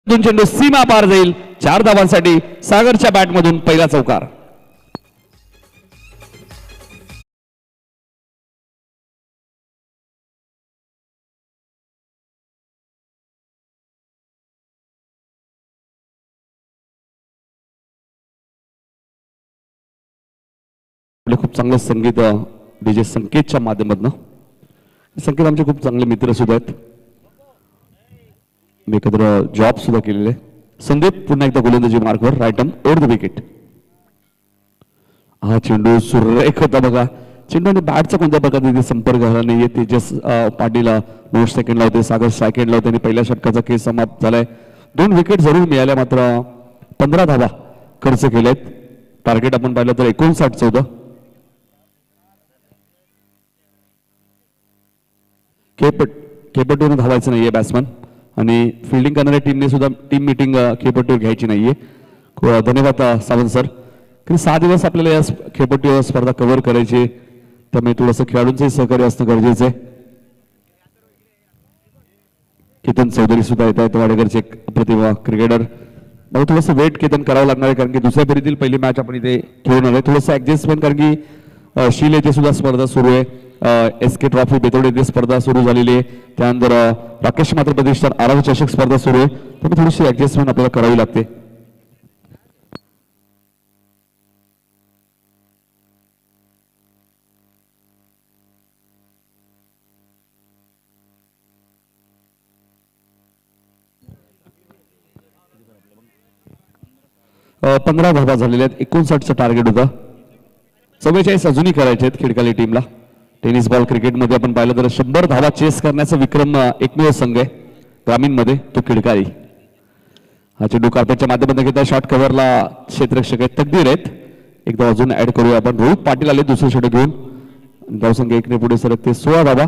चेंडू सीमा पार जाईल. 4 धावांसाठी सागरच्या बॅटमधून पहिला चौकार. खूप चांगलं संगीत डीजे संकेतच्या माध्यमातून. संकेत आमचे खूप चांगले मित्र सुद्धा आहेत, मी एकत्र जॉब सुद्धा केलेले. संदीप पुन्हा एकदा गोलंदाजी मार्कवर राईटम ओव्हर द विकेट. हा चेंडू सुरेख होता बघा. चेंडू आणि बॅटचा कोणत्या प्रकारे तिथे संपर्क झाला नाहीये. तेजस पाटील 9 सेकंडला होते, सागर सेकंडला होते आणि पहिल्या षटकाचा खेळ समाप्त झालाय. 2 विकेट जरूर मिळाल्या, मात्र 15 धावा खर्च केलेत. टार्गेट आपण पाहिलं तर 59 होतं. केपट्टीवरून धावायचं नाहीये बॅट्समन आणि फिल्डिंग करणाऱ्या टीमने सुद्धा टीम मिटिंग खेळपट्टीवर घ्यायची नाहीये. धन्यवाद सावंत सर. कारण 6 दिवस आपल्याला या खेळपट्टीवर स्पर्धा कव्हर करायची, त्यामुळे थोडंसं खेळाडूंचंही सहकार्य असणं गरजेचं आहे. केतन चौधरी सुद्धा येत आहेत, वाडेकरचे प्रतिभा क्रिकेटर. मला थोडंसं वेट केतन करावं लागणार आहे, कारण की दुसऱ्या फेरीतील पहिली मॅच आपण इथे खेळून आलोय. थोडंसं ऍडजस्टमेंट, कारण की शील येथे सुद्धा स्पर्धा सुरू आहे. SK ट्रॉफी बेतोड येथे स्पर्धा सुरू झालेली आहे. त्यानंतर राकेश मात्र प्रतिष्ठान आराव चषक स्पर्धा सुरू आहे, त्यामुळे थोडीशी ऍडजस्टमेंट आपल्याला करावी लागते. अ 15 धावा झालेल्या आहेत. 59चं टार्गेट होतं. 44 अजूनही करायचे आहेत खिडकाली टीमला. टेनिस बॉल क्रिकेटमध्ये आपण पाहिलं तर 100 धावा चेस करण्याचा विक्रम एकमेव संघ आहे ग्रामीण मध्ये, तो खिडकाली. हा चेंडू कार्पेटच्या माध्यमातून घेता शॉर्ट कव्हरला क्षेत्ररक्षक आहेत, तकदीर आहेत. एकदा अजून ऍड करूया आपण. रोहित पाटील आले दुसरे षटक घेऊन. धावसंख्या 1 ने पुढे सरकते. 16 धावा.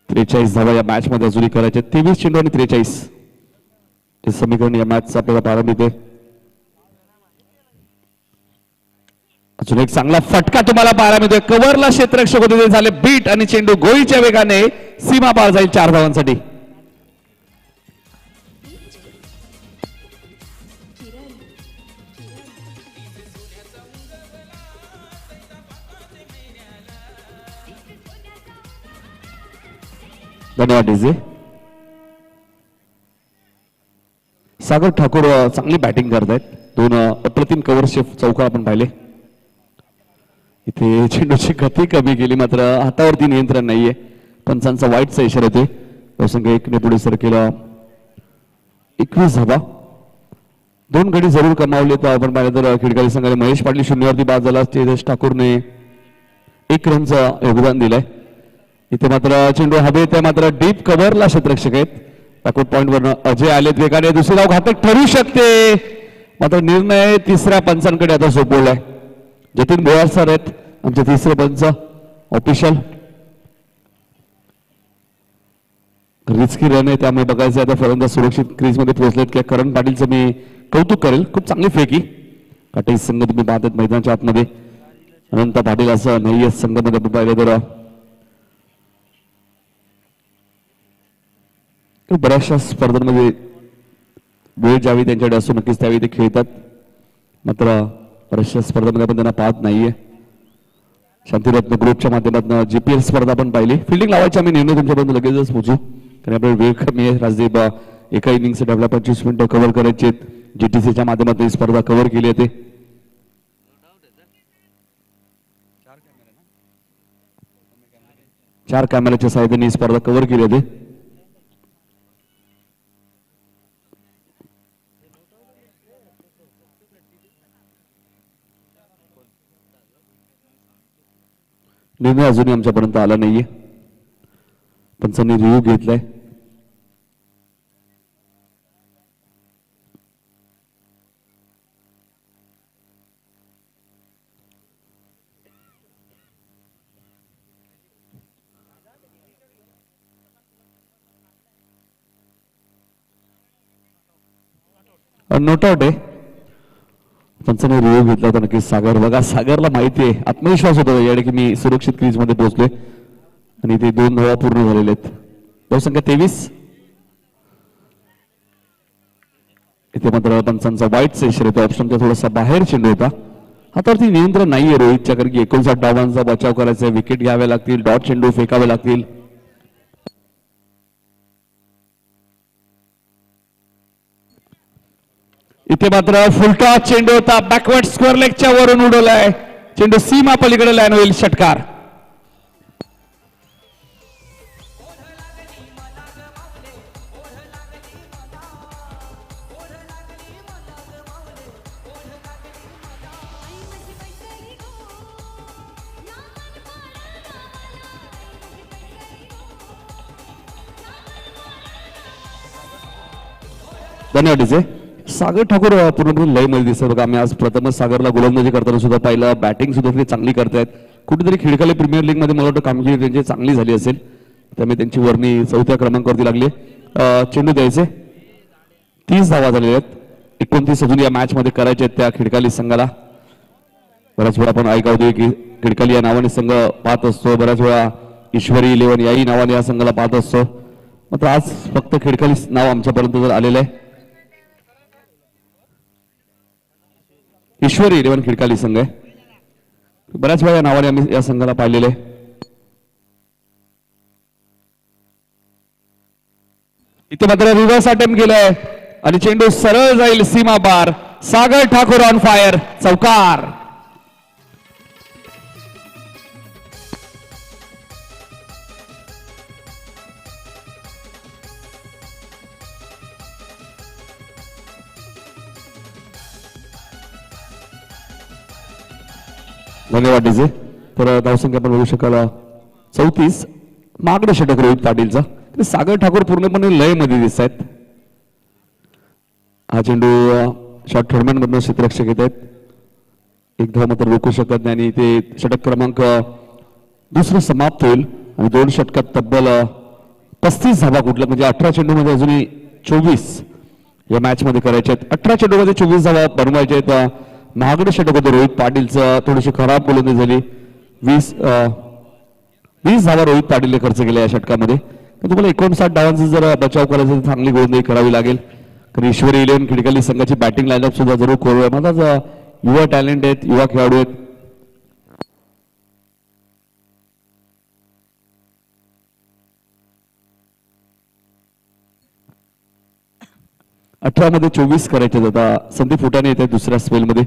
43 धावा या मॅच मध्ये अजूनही करायचे. 23 चेंडू आणि 43 हे समीकरण या मॅचचा आपल्याला पाहायला मिळते. अजून एक चांगला फटका तुम्हाला पाहायला मिळतोय. कव्हरला क्षेत्ररक्षक होते झाले बीट आणि चेंडू गोळीच्या वेगाने सीमा पार जाईल 4 धावांसाठी. धन्यवाद डीजे. सागर ठाकूर चांगली बॅटिंग करतायत. 2 अप्रतिम कव्हर शेफ चौकार आपण पाहिले. इथे चेंडूची गती कमी केली मात्र हातावरती नियंत्रण नाहीये. पंचांचा वाईटचा इशारा येतोय. प्रसंग 1 ने पुढे सरकेला 21 धावा. 2 गडी जरूर कमावले तर आपण पाहिलं तर खिडकाली संघाने महेश पाटील 0 वरती बाद झाला. तेजस ठाकूरने 1 रनचं योगदान दिलंय. इथे मात्र चेंडू हवेत आहे मात्र डीप कव्हरला क्षेत्ररक्षक आहेत. बॅकवर्ड पॉइंट वर अजय आलेत वेगाने. दुसरी धाव घातक ठरू शकते मात्र निर्णय 3ऱ्या पंचांकडे आता सोपवलाय. जतीन बोयार सर आहेत आमचे 3रे पंच ऑफिशियल. रिस्की रन आहे त्यामुळे बघायचं आता फलंदाज सुरक्षित क्रीज मध्ये पोहोचलेत की करण पाटीलचं मी कौतुक करेल. खूप चांगली फेकी. काटे संघ तुम्ही पाहतात मैदानाच्या आतमध्ये. अनंत पाटील असं नाहीये संघामध्ये पाहिलं तर बऱ्याचशा स्पर्धांमध्ये वेळ ज्यावेळी त्यांच्याकडे असतो नक्कीच त्यावेळी ते खेळतात मात्र बऱ्याचशा स्पर्धांमध्ये आपण त्यांना पाहत नाहीये. शांतिरत्न ग्रुपच्या माध्यमातून जीपीएल स्पर्धा पण पाहिली. फिल्डिंग लावायची आम्ही निर्णय तुमच्यापर्यंत लगेचच पोहोचू कारण आपल्याला वेळ कमी आहे. राजदीप एका इनिंगसाठी आपल्याला 25 मिनिटं कव्हर करायचे आहेत. जीटीसीच्या माध्यमातून ही स्पर्धा कव्हर केली आहे. 4 कॅमेऱ्याच्या सहाय्याने ही स्पर्धा कव्हर केली आहे. निर्णय अजूनही आमच्यापर्यंत आला नाहीये. पंचांनी रिव्ह्यू घेतलाय. नोट आउट आहे. पंचाने रिव्ह्यू घेतला होता नक्की. सागर बघा सागरला माहिती आहे आत्मविश्वास होता याकडे की मी सुरक्षित क्रीज मध्ये पोहोचलोय आणि ते 2 धावा पूर्ण झालेले आहेत. धावसंख्या 23. इथे मात्र पंचांचा वाईटचा इशारा येतो. ऑप्शनच्या थोडासा बाहेर चेंडू होता. हातावरती नियंत्रण नाहीये रोहितच्या कारण की 59 धावांचा बचाव करायचा. विकेट घ्यावे लागतील. डॉट चेंडू फेकावे लागतील. इथे मात्र फुलटॉस चेंडू होता. बॅकवर्ड स्क्वेअर लेगच्या वरून उडवलाय. चेंडू सीमा पलीकडे लॅन होईल. षटकार. धन्यवाद डीजे. सागर ठाकूर पूर्णपणे लय मध्ये दिसत बघा. आम्ही आज प्रथमच सागरला गोलंदाजी करताना सुद्धा पाहिलं. बॅटिंग सुद्धा ते चांगली करतायत. कुठेतरी खिडकाली प्रीमियर लीग मध्ये मला वाटतं कामगिरी त्यांची चांगली झाली असेल त्यामुळे त्यांची वर्णी 4थ्या क्रमांकावरती लागली. चेंडू द्यायचे. 30 धावा झालेल्या आहेत. 29 अजून या मॅच मध्ये करायचे आहेत त्या खिडकाली संघाला. बऱ्याच वेळा आपण ऐकावतोय की खिडकाली या नावाने संघ पाहत असतो. बऱ्याच वेळा ईश्वरी 11 याही नावाने या संघाला पाहत असतो. मात्र आज फक्त खिडकाली नाव आमच्यापर्यंत जर आलेलं आहे. ईश्वरी 11 खिडकाली संघ आहे. बऱ्याच वेळा या नावाने आम्ही या संघाला पाहिलेले. इथे मात्र रिव्हर्स अटेम्प्ट केलाय आणि चेंडू सरळ जाईल सीमा पार. सागर ठाकूर ऑन फायर. चौकार. धन्यवाद डीजे. तर धावसंख्या आपण बघू शकाल 34. मागडे षटक रोहित पाटीलचा. सागर ठाकूर पूर्णपणे लय मध्ये दिसत आहेत. हा चेंडू शॉर्ट थर्डमॅन मधून क्षेत्ररक्षक येत आहेत. एक धाव मात्र रोखू शकत नाही आणि ते षटक क्रमांक 2 समाप्त होईल आणि 2 षटकात तब्बल 35 धावा कुठल्या म्हणजे 18 चेंडू मध्ये अजूनही 24 या मॅच मध्ये करायचे आहेत. 18 चेंडू मध्ये 24 धावा बनवायचे आहेत. महागडे षटक होते रोहित पाटीलचं. थोडीशी खराब गोलंदाजी झाली. 20 धावा रोहित पाटीलने खर्च केल्या या षटकामध्ये. तर तुम्हाला 59 धावांचा जर बचाव करायचा तर चांगली गोलंदाजी करावी लागेल. कारण ईश्वरी 11 खिडकाली संघाची बॅटिंग लाईनअप सुद्धा जरूर करूया. माझा युवा टॅलेंट आहेत, युवा खेळाडू आहेत. मध्ये 24 करायचे आता संदीप फुटाणे येत आहेत दुसऱ्या स्पेलमध्ये.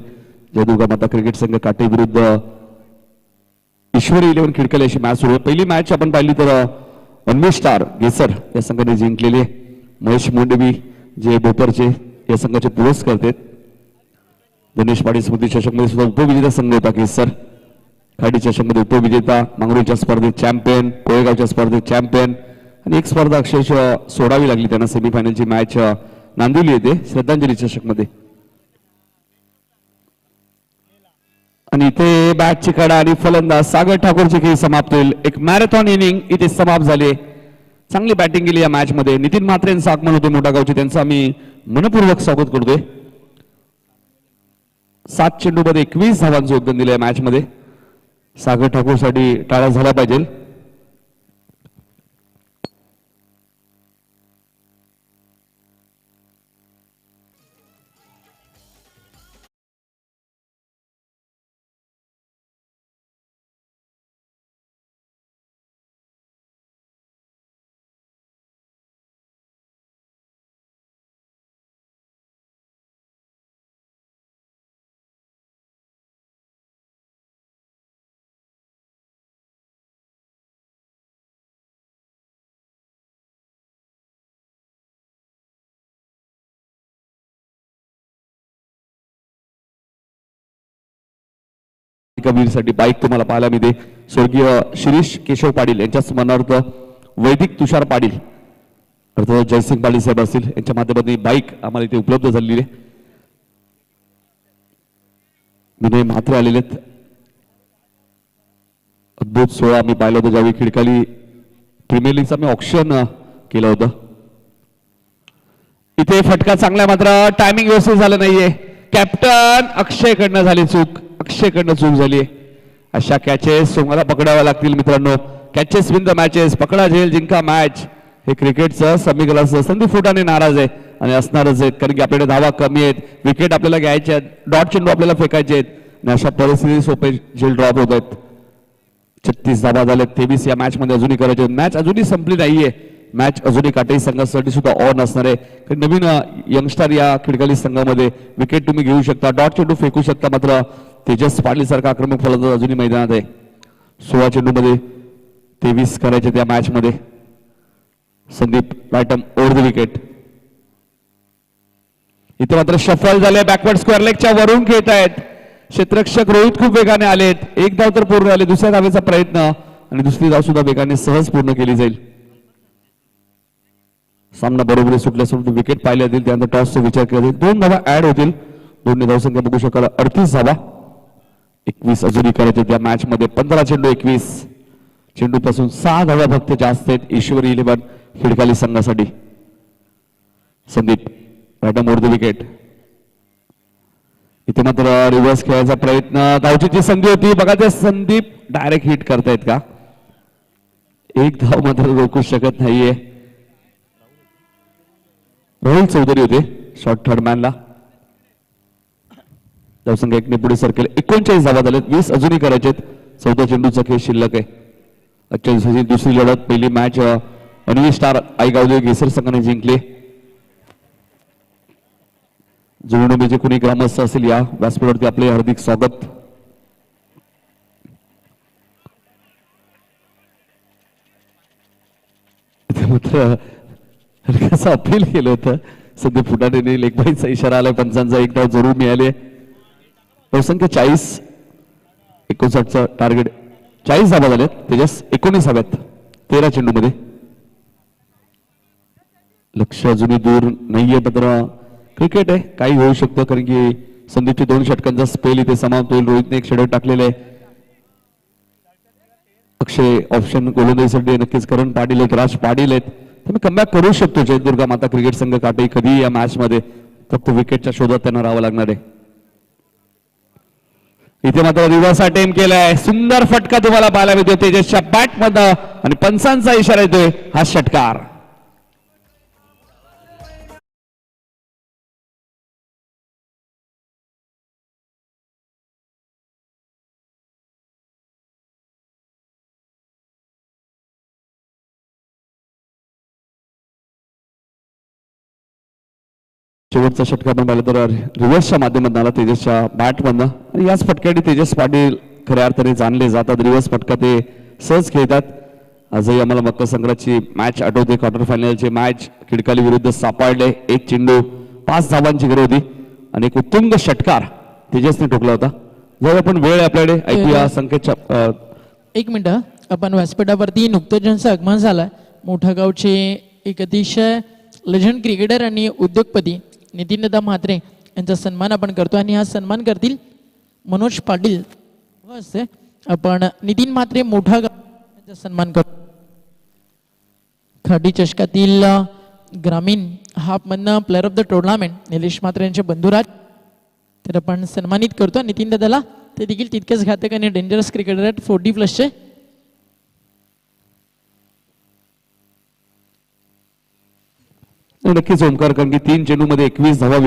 जय दुर्गा माता क्रिकेट संघ काटे विरुद्ध ईश्वरी 11 खिडकाली अशी मॅच सुरू आहे. पहिली मॅच आपण पाहिली तर अन्वेष स्टार गेसर या संघाने जिंकलेली आहे. महेश मोंडवी जे भोपरचे या संघाचे पुरस्कार आहेत. गणेश पाटील स्मृती चषकमध्ये सुद्धा उपविजेता संघ होता केसर. खाडी चषकमध्ये उपविजेता, मांगरोळच्या स्पर्धेत चॅम्पियन, कोळेगावच्या स्पर्धेत चॅम्पियन आणि एक स्पर्धा अक्षरशः सोडावी लागली त्यांना. सेमीफायनलची मॅच नांदिवली येते श्रद्धांजली चषकमध्ये. आणि इथे बॅटची कडा आणि फलंदाज सागर ठाकूरची खेळी समाप्त होईल. एक मॅरेथॉन इनिंग इथे समाप्त झाली. चांगली बॅटिंग केली या मॅच मध्ये. नितीन म्हात्रे यांचं आगमन होते मोठा गावचे, त्यांचं आम्ही मनपूर्वक स्वागत करतोय. 7 चेंडूमध्ये 21 धावांचं योगदान दिलं या मॅच मध्ये. सागर ठाकूर साठी टाळ्या झाल्या पाहिजे. कबीरसाठी बाईक तुम्हाला पाहायला मिळते. स्वर्गीय शिरीष केशव पाटील यांच्या स्मरणार्थ वैदिक तुषार पाटील अर्थात जयसिंग पाटील साहेब असतील यांच्या माध्यमातून बाईक आम्हाला इथे उपलब्ध झालेली आहे. विनय म्हात्रे आलेले आहेत. अद्भुत सोहळा आम्ही पाहिला होता ज्यावेळी खिडकाली प्रीमियर लीगचा मी ऑक्शन केलं होतं. इथे फटका चांगला, मात्र टायमिंग व्यवस्थित झालं नाहीये. कॅप्टन अक्षय कडनं झाली चूक, अक्षय कडनं चूक झाली. अशा कॅचेस तुम्हाला पकडाव्या लागतील मित्रांनो. कॅचेस विन द मॅचेस, पकडा झेल जिंका मॅच, हे क्रिकेटचं समीकरण. संदीप फुटाणे नाराज आहे आणि असणारच आहेत, कारण की आपल्याकडे धावा कमी आहेत, विकेट आपल्याला घ्यायचे आहेत, डॉट चेंडू आपल्याला फेकायचे आहेत आणि अशा परिस्थितीत सोपे झेल ड्रॉप होत आहेत. 36 धावा झाल्यात, 23 या मॅच मध्ये अजूनही करायचे. मॅच अजूनही संपली नाहीये. मॅच अजूनही काटेरी संघासाठी सुद्धा ऑन असणार आहे. नवीन यंगस्टर या खिडकाली संघामध्ये विकेट तुम्ही घेऊ शकता, डॉट चेंडू फेकू शकता. मात्र तेजस पाटील सारखा आक्रमक फलंदाज अजूनही मैदानात आहे. 16 चेंडूमध्ये 23 करायचे त्या मॅच मध्ये. संदीप बॅटम ओव्हर द विकेट. इथे मात्र शफल झाले, बॅकवर्ड स्क्वेअर लेगच्या वरून खेळत आहेत. क्षेत्ररक्षक रोहित खूप वेगाने आलेत. एक धाव तर पूर्ण झाले, दुसऱ्या धावेचा प्रयत्न आणि दुसरी धाव सुद्धा वेगाने सहज पूर्ण केली जाईल. सामना बरोबरी सुटल्यासोबत विकेट पाहिले जातील, त्यानंतर टॉसचा विचार केला जाईल. 2 धावा ऍड होतील. दोन्ही धावसंख्या बघू शकाल 38 धावा. 21 अजूनही करायचे त्या मॅच मध्ये. 15 चेंडू 21 चेंडू पासून 6 धावा फक्त जास्त आहेत ईश्वरी 11 खिडकाली संघासाठी. संदीप बॅटम ओव्हर द विकेट. इथे मात्र रिव्हर्स खेळायचा प्रयत्न, धावचीची संधी होती बघा. ते संदीप डायरेक्ट हिट करतायत का? एक धाव मात्र रोखू शकत नाहीये. राहुल चौधरी होते शॉर्ट थर्ड मॅनला. धावसंख्या 1 ने पुढे सरकेल. 39 धावा झाल्यात, 20 अजूनही करायचे. 14 चेंडूचा खेळ शिल्लक आहे. आजच्या दिवसाची दुसरी लढत, पहिली मॅच अन्वी स्टार आईगावदेव गेसर संघाने जिंकली. जुळणुमीचे कुणी ग्रामस्थ असेल या व्यासपीठावरती आपले हार्दिक स्वागत. मात्र कसं अपील केलं होतं संदीप फुटाणे, लेगबाईचा इशारा आलाय, पंचांचा एक धाव जरूर मिळाले. धावसंख्या 40, 59चं टार्गेट. 40 धावा झाल्यात, तेजस 19 हव्यात 13 चेंडूमध्ये. लक्ष अजूनही दूर नाहीये, मात्र क्रिकेट आहे, काही होऊ शकतं. कारण की संदीपचे 2 षटकांचा स्पेल इथे समाप्त होईल. रोहितने एक षटक टाकलेले आहे. अक्षय ऑप्शन गोलंदाजीसाठी नक्कीच करण पाटील आहेत, राज पाटील आहेत. तुम्ही कमबॅक करू शकतो. जय दुर्गा माता क्रिकेट संघ काटे कधी या मॅच मध्ये फक्त विकेटच्या शोधात त्यांना राहावं लागणार आहे. इथे मात्र रिव्हर्स अटेम्प्ट केलाय. सुंदर फटका तुम्हाला पाहायला मिळतो तेजसच्या बॅट मध्ये आणि पंचांचा इशारा येतोय हा षटकार. शेवटचा षटकार आपण पाहिलं तर रिव्हर्सच्या माध्यमातून आला तेजसच्या बॅटमधनं आणि याच फटक्याने तेजस पाटील खऱ्या अर्थाने जाणले जातात. रिव्हर्स फटका ते सहज खेळतात. आजही आम्हाला मकर संक्रांतची मॅच आठवते. क्वार्टर फायनलची मॅच खिडकाली विरुद्ध सापडले. एक चेंडू 5 धावांची गरज होती आणि एक उत्तुंग षटकार तेजसने ठोकला होता. जर आपण वेळ आपल्याकडे ऐकूया संकेतच्या. एक मिनिट, आपण व्यासपीठावरती नुकतंच ज्यांचं आगमन झालं मोठा गावचे एक अतिशय लेजंड क्रिकेटर आणि उद्योगपती नितीनदा म्हात्रे यांचा सन्मान आपण करतो आणि हा सन्मान करतील मनोज पाटील असते. आपण नितीन म्हात्रे मोठा गाव यांचा सन्मान करतो. खाडी चषकातील ग्रामीण हाफमधनं player of the tournament Nilesh Mhatre यांचे बंधुराज तर आपण सन्मानित करतो. नितीन दादाला ते देखील तितकेच घातक आणि डेंजरस क्रिकेटर आहेत 40+चे. नक्कीच ओमकार, कारण की 3 चेंडूमध्ये 21 धावा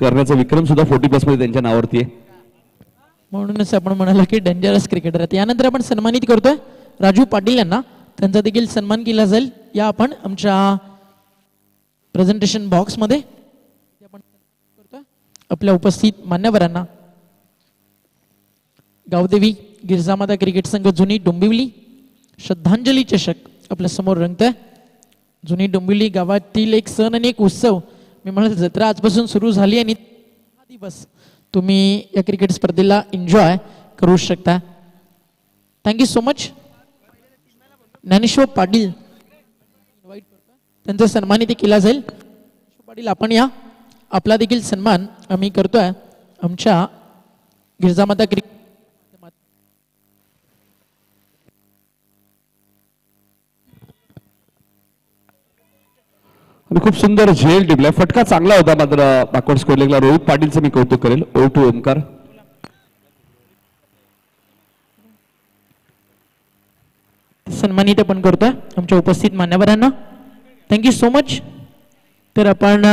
करण्याचा विक्रम सुद्धा 40+ मध्ये त्यांच्या नावावरती आहे. म्हणूनच आपण म्हणालो की डेंजरस क्रिकेटर आहेत. यानंतर आपण सन्मानित करतोय राजू पाटील यांना. त्यांचा देखील सन्मान केला जाईल या आपण आमच्या प्रेझेंटेशन बॉक्समध्ये. आपण करतोय आपल्या उपस्थित मान्यवरांना. गावदेवी गिरजामाता क्रिकेट संघ जुनी डोंबिवली श्रद्धांजली चषक आपल्या समोर रंगतोय. जुनी डोंबिवली गावातील एक सण आणि एक उत्सव मी म्हणत जत्रा आजपासून सुरू झाली आणि 6 दिवस तुम्ही या क्रिकेट स्पर्धेला एन्जॉय करू शकता. Thank you so much. Dnyaneshwar Patil त्यांचा सन्मान इथे केला जाईल. पाटील आपण या. आपला देखील सन्मान आम्ही करतोय आमच्या गिरजामाता क्रिकेट. आणि खूप सुंदर झेल टिपलाय. फटका चांगला होता मात्र बॅकवर्ड स्कोर लेगला रोहित पाटीलचं मी कौतुक करेल. O2 ओमकार. सन्मानित आपण करतोय आमच्या उपस्थित मान्यवरांना. Thank you so much. तर आपण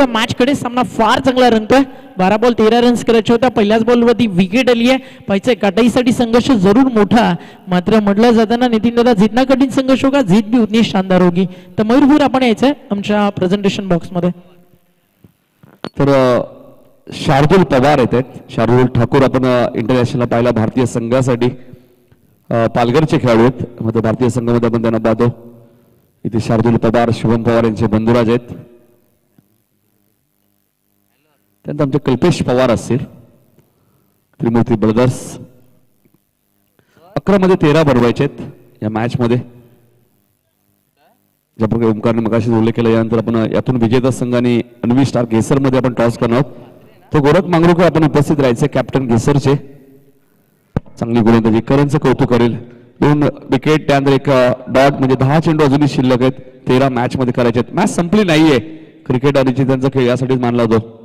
मॅच कडे सामना फार चांगला रंगतोय. 12 बॉल 13 रन्स करायचे होत्या. पहिल्याच बॉलवरती विकेट आली आहे. पाहिजे काटाईसाठी संघर्ष जरूर मोठा मात्र म्हटलं जाताना नितीन दादा जितना कठीण संघर्ष होगा जीत भी उतनी शानदार होगी. तर मयूरभूर आपण यायचंय आमच्या प्रेझेंटेशन बॉक्समध्ये. तर शार्दुल पवार येत आहेत. शार्दुल ठाकूर आपण इंटरनॅशनल पाहिला भारतीय संघासाठी पालघरचे खेळाडू आहेत. मध्ये भारतीय संघामध्ये आपण त्यांना पाहतो. इथे शार्दुल पवार शुभम पवार यांचे बंधुराज आहेत. त्यानंतर आमचे कल्पेश पवार असतील. त्रिमूर्ती ब्रदर्स 11 मध्ये 13 बनवायचे आहेत या मॅच मध्ये. ज्या प्रकारे ओमकारने मगाशी उल्लेख केला यानंतर आपण यातून विजेता संघ आणि अन्वी स्टार घेसर मध्ये आपण टॉस करणार आहोत. तो गोरख मांगरूकर आपण उपस्थित राहायचे कॅप्टन घेसरचे. चांगली गोलंदाजी करणचं कौतुक करेल. 2 विकेट त्यानंतर एक डॉट म्हणजे 10 चेंडू अजूनही शिल्लक आहेत. 13 मॅच मध्ये करायचे आहेत. मॅच संपली नाहीये. क्रिकेट आणि त्यांचा खेळ यासाठीच मानला जातो.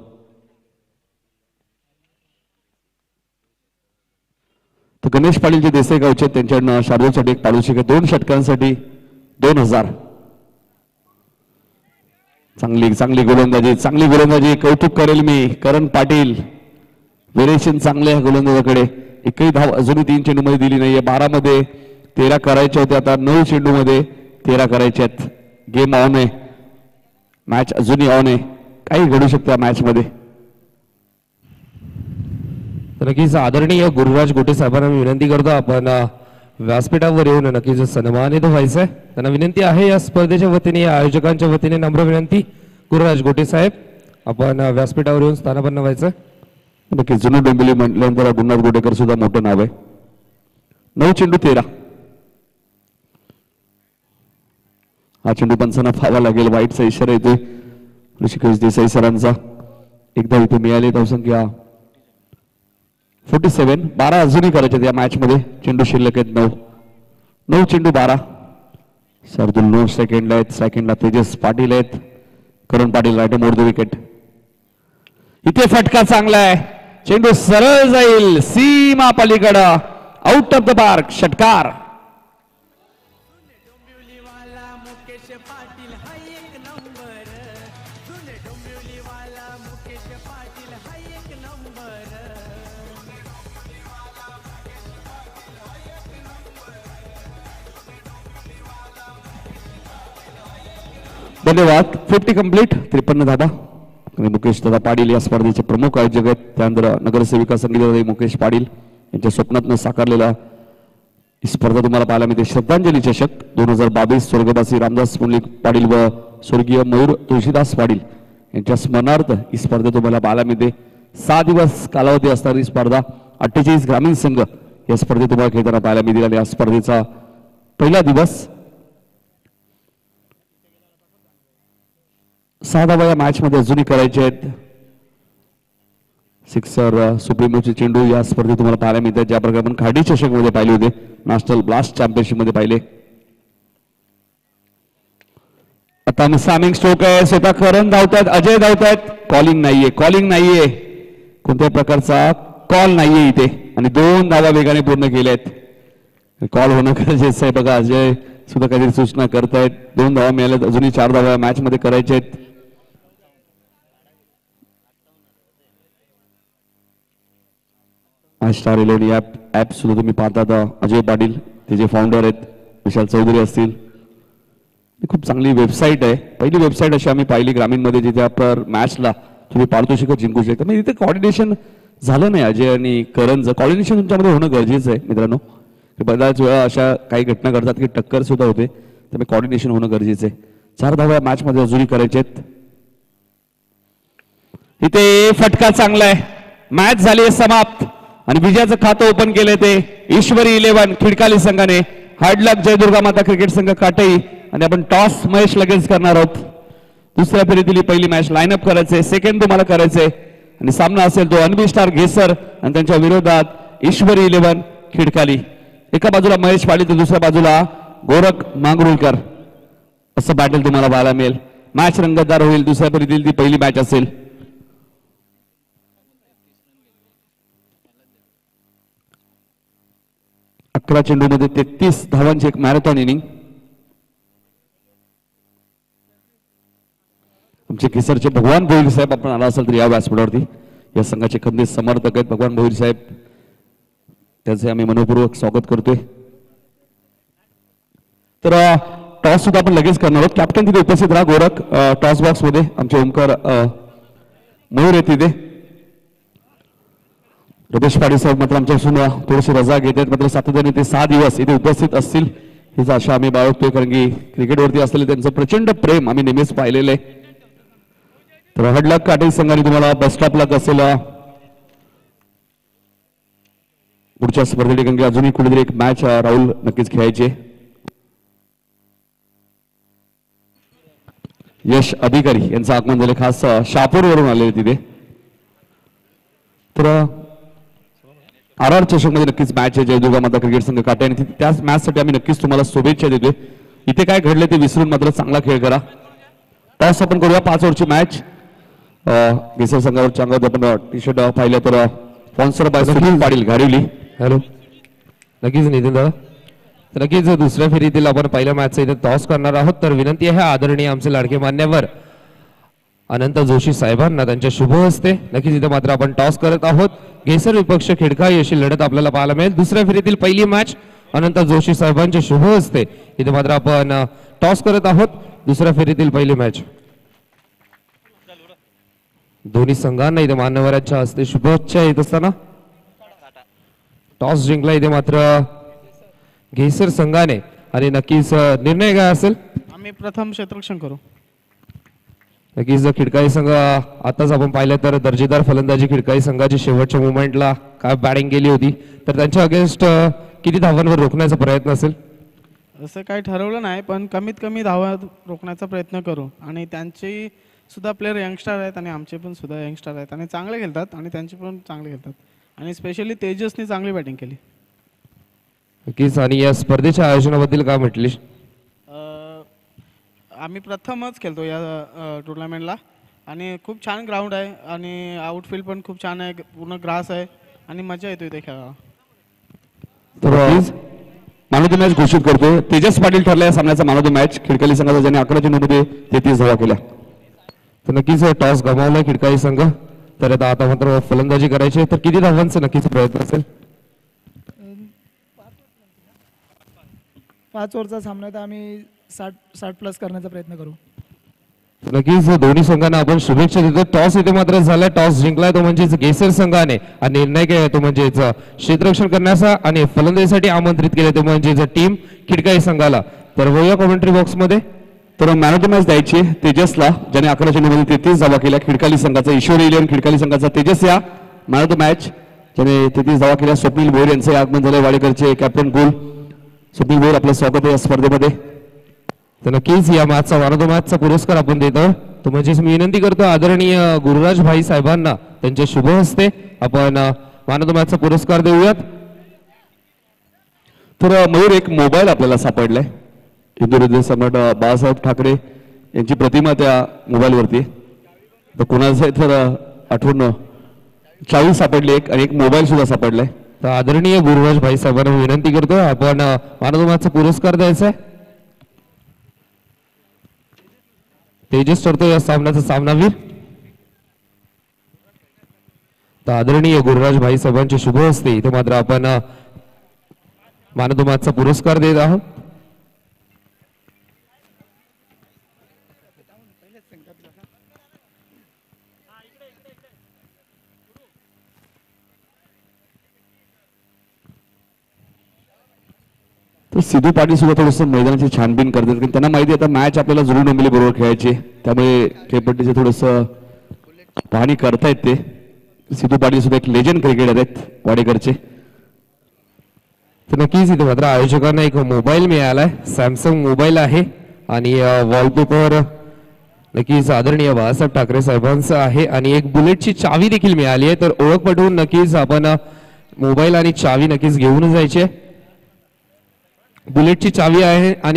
तर गणेश पाटील जे देसाई गावचे त्यांच्या शार्दूलसाठी एक पाडू शके 2 षटकांसाठी 2000. चांगली गोलंदाजी कौतुक करेल मी. करण पाटील व्हेरिएशन चांगले आहे गोलंदाजाकडे. एकही धाव अजूनही 3 चेंडू मध्ये दिली नाहीये. 12 मध्ये 13 करायचे होते. आता 9 चेंडू मध्ये 13 करायचे आहेत. गेम ऑन आहे. मॅच अजूनही ऑन आहे. काही घडू शकतं मॅच मध्ये. नक्कीच आदरणीय गुरुराज गोटे साहेबांना मी विनंती करतो आपण व्यासपीठावर येऊन नक्कीच सन्मानित व्हायचंय. त्यांना विनंती आहे या स्पर्धेच्या वतीने या आयोजकांच्या वतीने नम्र विनंती गुरुराज गोटे साहेब आपण व्यासपीठावर येऊन स्थानापन्न व्हायचं. नक्कीच जुनी डोंबिवली म्हटल्यानंतर गुरुनाथ गोटेकर सुद्धा मोठं नाव आहे. 9 चेंडू 13. हा चेंडू पंचांना पाहावा लागेल. वाईटचा इशारा येतोय ऋषिकेश देसाई सरांचा. एकदा इथे मिळाले धावसंख्या 47. 12 अजूनही करायचे या मॅच मध्ये. चेंडू शिल्लक आहेत 9 चेंडू 12. शार्दुल 9 सेकंडला आहेत. सेकंडला तेजस पाटील आहेत. करण पाटील राईट मोड द विकेट. इथे फटका चांगला आहे. चेंडू सरळ जाईल सीमा पलीकडं, आउट ऑफ द पार्क, षटकार. धन्यवाद. 50 कंप्लीट. 53 धाबा. आणि मुकेश दादा पाटील या स्पर्धेचे प्रमुख आयोजक आहेत. त्यानंतर नगरसेविका संगीता मुकेश पाटील यांच्या स्वप्नातनं साकारलेला ही स्पर्धा तुम्हाला पाहायला मिळते. श्रद्धांजली चषक 2022 स्वर्गवासी रामदास मुंडलिक पाटील व स्वर्गीय मयूर तुळशीदास पाटील यांच्या स्मरणार्थ ही स्पर्धा तुम्हाला पाहायला मिळते. 6 दिवस कालावधी असणारी स्पर्धा. 48 ग्रामीण संघ या स्पर्धेत तुम्हाला खेळताना पाहायला मिळतील. आणि या स्पर्धेचा पहिला दिवस 6 धावा या मॅच मध्ये अजूनही करायचे आहेत. सिक्सर सुप्रीमोचे चेंडू या स्पर्धेत तुम्हाला पाहायला मिळतात. ज्या प्रकारे आपण खाडी चषक मध्ये पाहिले होते, नॅशनल ब्लास्ट चॅम्पियनशिप मध्ये पाहिले. आता मिसामिंग स्ट्रोक आहे. स्वतः करण धावतात, अजय धावतात. कॉलिंग नाहीये, कॉलिंग नाहीये, कोणत्याही प्रकारचा कॉल नाहीये इथे. आणि 2 धावा वेगाने पूर्ण केल्या आहेत. कॉल होणं गरजेचं आहे. बघा अजय सुद्धा काहीतरी सूचना करतायत. 2 धावा मिळाल्यात, अजूनही 4 धावा मॅच मध्ये करायचे आहेत. स्टार 11 ऍप सुद्धा तुम्ही पाहतात. अजय पाटील ते जे फाउंडर आहेत, विशाल चौधरी असतील. खूप चांगली वेबसाईट आहे. पहिली वेबसाईट अशी आम्ही पाहिली ग्रामीणमध्ये जिथे आपण मॅचला तुम्ही पारितोषिक जिंकू शकता. म्हणजे इथे कॉर्डिनेशन झालं नाही. अजय आणि करणचं कॉर्डिनेशन तुमच्यामध्ये होणं गरजेचं आहे मित्रांनो. बऱ्याच वेळा अशा काही घटना घडतात की टक्कर सुद्धा होते, त्यामुळे कॉर्डिनेशन होणं गरजेचं आहे. 4 धावा मॅच मध्ये अजूनही करायचे आहेत. इथे फटका चांगला आहे. मॅच झाली समाप्त आणि विजयाचं खातं ओपन केलंय ते ईश्वरी 11 खिडकाली संघाने. हार्ड लक जय दुर्गा माता क्रिकेट संघ काटई. आणि आपण टॉस महेश लगेच करणार आहोत. दुसऱ्या फेरीतील पहिली मॅच लाईनअप करायचे, सेकंड तुम्हाला करायचे. आणि सामना असेल तो अनबी स्टार घेसर आणि त्यांच्या विरोधात ईश्वरी 11 खिडकाली. एका बाजूला महेश पाटील तर दुसऱ्या बाजूला गोरख मांगरुळकर. असं बॅटल तुम्हाला पाहायला मिळेल. मॅच रंगतदार होईल. दुसऱ्या फेरीतील ती पहिली मॅच असेल. अकरा चेंडूमध्ये 33 धावांची एक मॅरेथॉन इनिंग. आमचे केसरचे भगवान भोईर साहेब आपण आला असाल तर या व्यासपीठावरती. या संघाचे खंदे समर्थक आहेत भगवान भोईर साहेब, त्याचे आम्ही मनपूर्वक स्वागत करतोय. तर टॉस सुद्धा आपण लगेच करणार आहोत. कॅप्टन तिथे उपस्थित राहा गोरख. टॉस बॉक्स मध्ये आमचे ओमकार मयूर आहेत तिथे. रमेश पाटील साहेब मात्र आमच्यापासून थोडीशी रजा घेत आहेत. मात्र सातत्याने ते 6 दिवस इथे उपस्थित असतील हीच आशा आम्ही बाळगतोय. कारण की क्रिकेटवरती असलेले त्यांचं प्रचंड प्रेम आम्ही नेहमीच पाहिलेलं आहे. तर हडलक काटे संघाने तुम्हाला बेस्ट ऑफ लक असेल पुढच्या स्पर्धेत. कारण की अजूनही कुठेतरी एक मॅच राहुल नक्कीच खेळायचे. यश अधिकारी यांचं आगमन झाले, खास शहापूरवरून आलेले तिथे. तर RR चषक मध्ये नक्कीच मॅच आहे जय दुर्गा माता क्रिकेट संघ काटे. आणि त्याच मॅच साठी आम्ही नक्कीच तुम्हाला शुभेच्छा देतोय. इथे काय घडले ते विसरून मात्र चांगला खेळ करा. टॉस आपण करूया. 5 ओव्हरची मॅच. घेसर संघावरच्या अंगात आपण टी शर्ट पाहिलं तर sponsor by Sunil Patil Gharivali. Hello, नक्कीच नितीन दादा. तर नक्कीच दुसऱ्या फेरीतील आपण पहिल्या मॅचचा इथे टॉस करणार आहोत. तर विनंती आहे आदरणीय आमचे लाडके मान्यवर अनंत जोशी साहेबांना त्यांच्या शुभ हस्ते नक्कीच इथे मात्र आपण टॉस करत आहोत. घेसर विपक्ष खिडकाई अशी लढत आपल्याला पाहायला मिळेल. दुसऱ्या फेरीतील पहिली मॅच अनंत जोशी साहेबांच्या शुभ हस्ते इथे मात्र आपण टॉस करत आहोत. दुसऱ्या फेरीतील पहिली मॅच दोन्ही संघांना इथे मान्यवरांच्या हस्ते शुभेच्छा येत असताना टॉस जिंकला इथे मात्र घेसर संघाने. आणि नक्कीच निर्णय काय असेल? आम्ही प्रथम क्षेत्ररक्षण करू. नक्कीच खिडकाई संघ आताच आपण पाहिलं तर दर्जेदार फलंदाजी खिडकाई संघाची शेवटच्या मुवमेंटला काय बॅटिंग केली होती. तर त्यांच्या अगेन्स्ट किती धावांवर रोखण्याचा प्रयत्न असेल? असं काही ठरवलं नाही, पण कमीत कमी धावा रोखण्याचा प्रयत्न करू. आणि त्यांची सुद्धा प्लेयर यंगस्टार आहेत आणि आमचे पण सुद्धा यंगस्टार आहेत आणि चांगले खेळतात आणि त्यांचे पण चांगले खेळतात. आणि स्पेशली तेजसने चांगली बॅटिंग केली. नक्कीच. आणि या स्पर्धेच्या आयोजनाबद्दल काय म्हटलीस? आम्ही प्रथमच खेळतो या टुर्नामेंटला आणि खूप छान ग्राउंड आहे आणि आउटफील्ड पण खूप छान आहे, पूर्ण ग्रास आहे आणि मजा येतो इथे खेळायला. तर मॅन ऑफ द मॅच घोषित करतो. तेजस पाटील ठरला या सामन्याचा मॅन ऑफ द मॅच. खिडकाली संघाचा ज्याने 11 चेंडूमध्ये 33 धावा केल्या. तर नक्कीच टॉस गमावलाय खिडकाई संघ. तर आता मात्र फलंदाजी करायची आहे. तर किती धावांचा नक्कीच प्रयत्न असेल? 5 ओव्हरचा सामना आहे तर आम्ही 60 प्लस करण्याचा प्रयत्न करू. नक्कीच दोन्ही संघांना आपण शुभेच्छा देतो. टॉस इथे मात्र झालाय, टॉस जिंकलाय तो म्हणजेच गेसर संघाने आणि निर्णय केलाय तो म्हणजेच क्षेत्ररक्षण करण्याचा आणि फलंदाजीसाठी आमंत्रित केले तो म्हणजेच टीम खिडकाई संघाला. तर वळूया कॉमेंट्री बॉक्स मध्ये. तर मॅन ऑफ द मॅच द्यायची तेजसला ज्याने 11 चेंडूमध्ये 33 धावा केल्या. खिडकाली संघाचा ईश्वर इलेवन खिडकाली संघाचा तेजस या मॅन ऑफ द मॅच ज्याने 33 धावा केल्या. स्वप्नील भोईर यांचे आगमन झाले, वाडेकरचे कॅप्टन गोल. स्वप्नील भोईर आपलं स्वागत आहे या स्पर्धेमध्ये. तर नक्कीच या मॅचचा मॅन ऑफ द मॅचचा पुरस्कार आपण देतो. तो म्हणजेच मी विनंती करतो आदरणीय गुरुराज भाई साहेबांना त्यांच्या शुभ हस्ते आपण मॅन ऑफ द मॅचचा पुरस्कार देऊयात. तर मयूर एक मोबाईल आपल्याला सापडलाय. हिंदू हृदय सम्राट बाळासाहेब ठाकरे यांची प्रतिमा त्या मोबाईलवरती. तर कोणाचं आहे तर आठवण चावी सापडली एक आणि एक मोबाईल सुद्धा सापडलाय. तर आदरणीय गुरुराज भाई साहेबांना विनंती करतो आपण मॅन ऑफ द मॅचचा पुरस्कार द्यायचा आहे. तेजस ठरतो या सामन्याचा सामनावीर. तर आदरणीय गुरुराज भाई साहेबांच्या शुभ हस्ते इथे मात्र आपण मॅन ऑफ द मॅचचा पुरस्कार देत आहोत. तर सिद्धू पाटील सुद्धा थोडंसं मैदानाची छानबीन करतात कारण त्यांना माहिती आहे आता मॅच आपल्याला जुळून डोंबिवली बरोबर खेळायची, त्यामुळे खेळपट्टीचे थोडंसं पाहणी करतायत ते. सिद्धू पाटील सुद्धा एक लेजंड क्रिकेटर आहेत वाडेकरचे. तर नक्कीच इथे मात्र आयोजकांना एक मोबाईल मिळालाय, सॅमसंग मोबाईल आहे आणि वॉलपेपर नक्कीच आदरणीय बाळासाहेब ठाकरे साहेबांचा आहे आणि एक बुलेटची चावी देखील मिळाली आहे. तर ओळख पटवून नक्कीच आपण मोबाईल आणि चावी नक्कीच घेऊन जायचे. बुलेटची चावी आहे आणि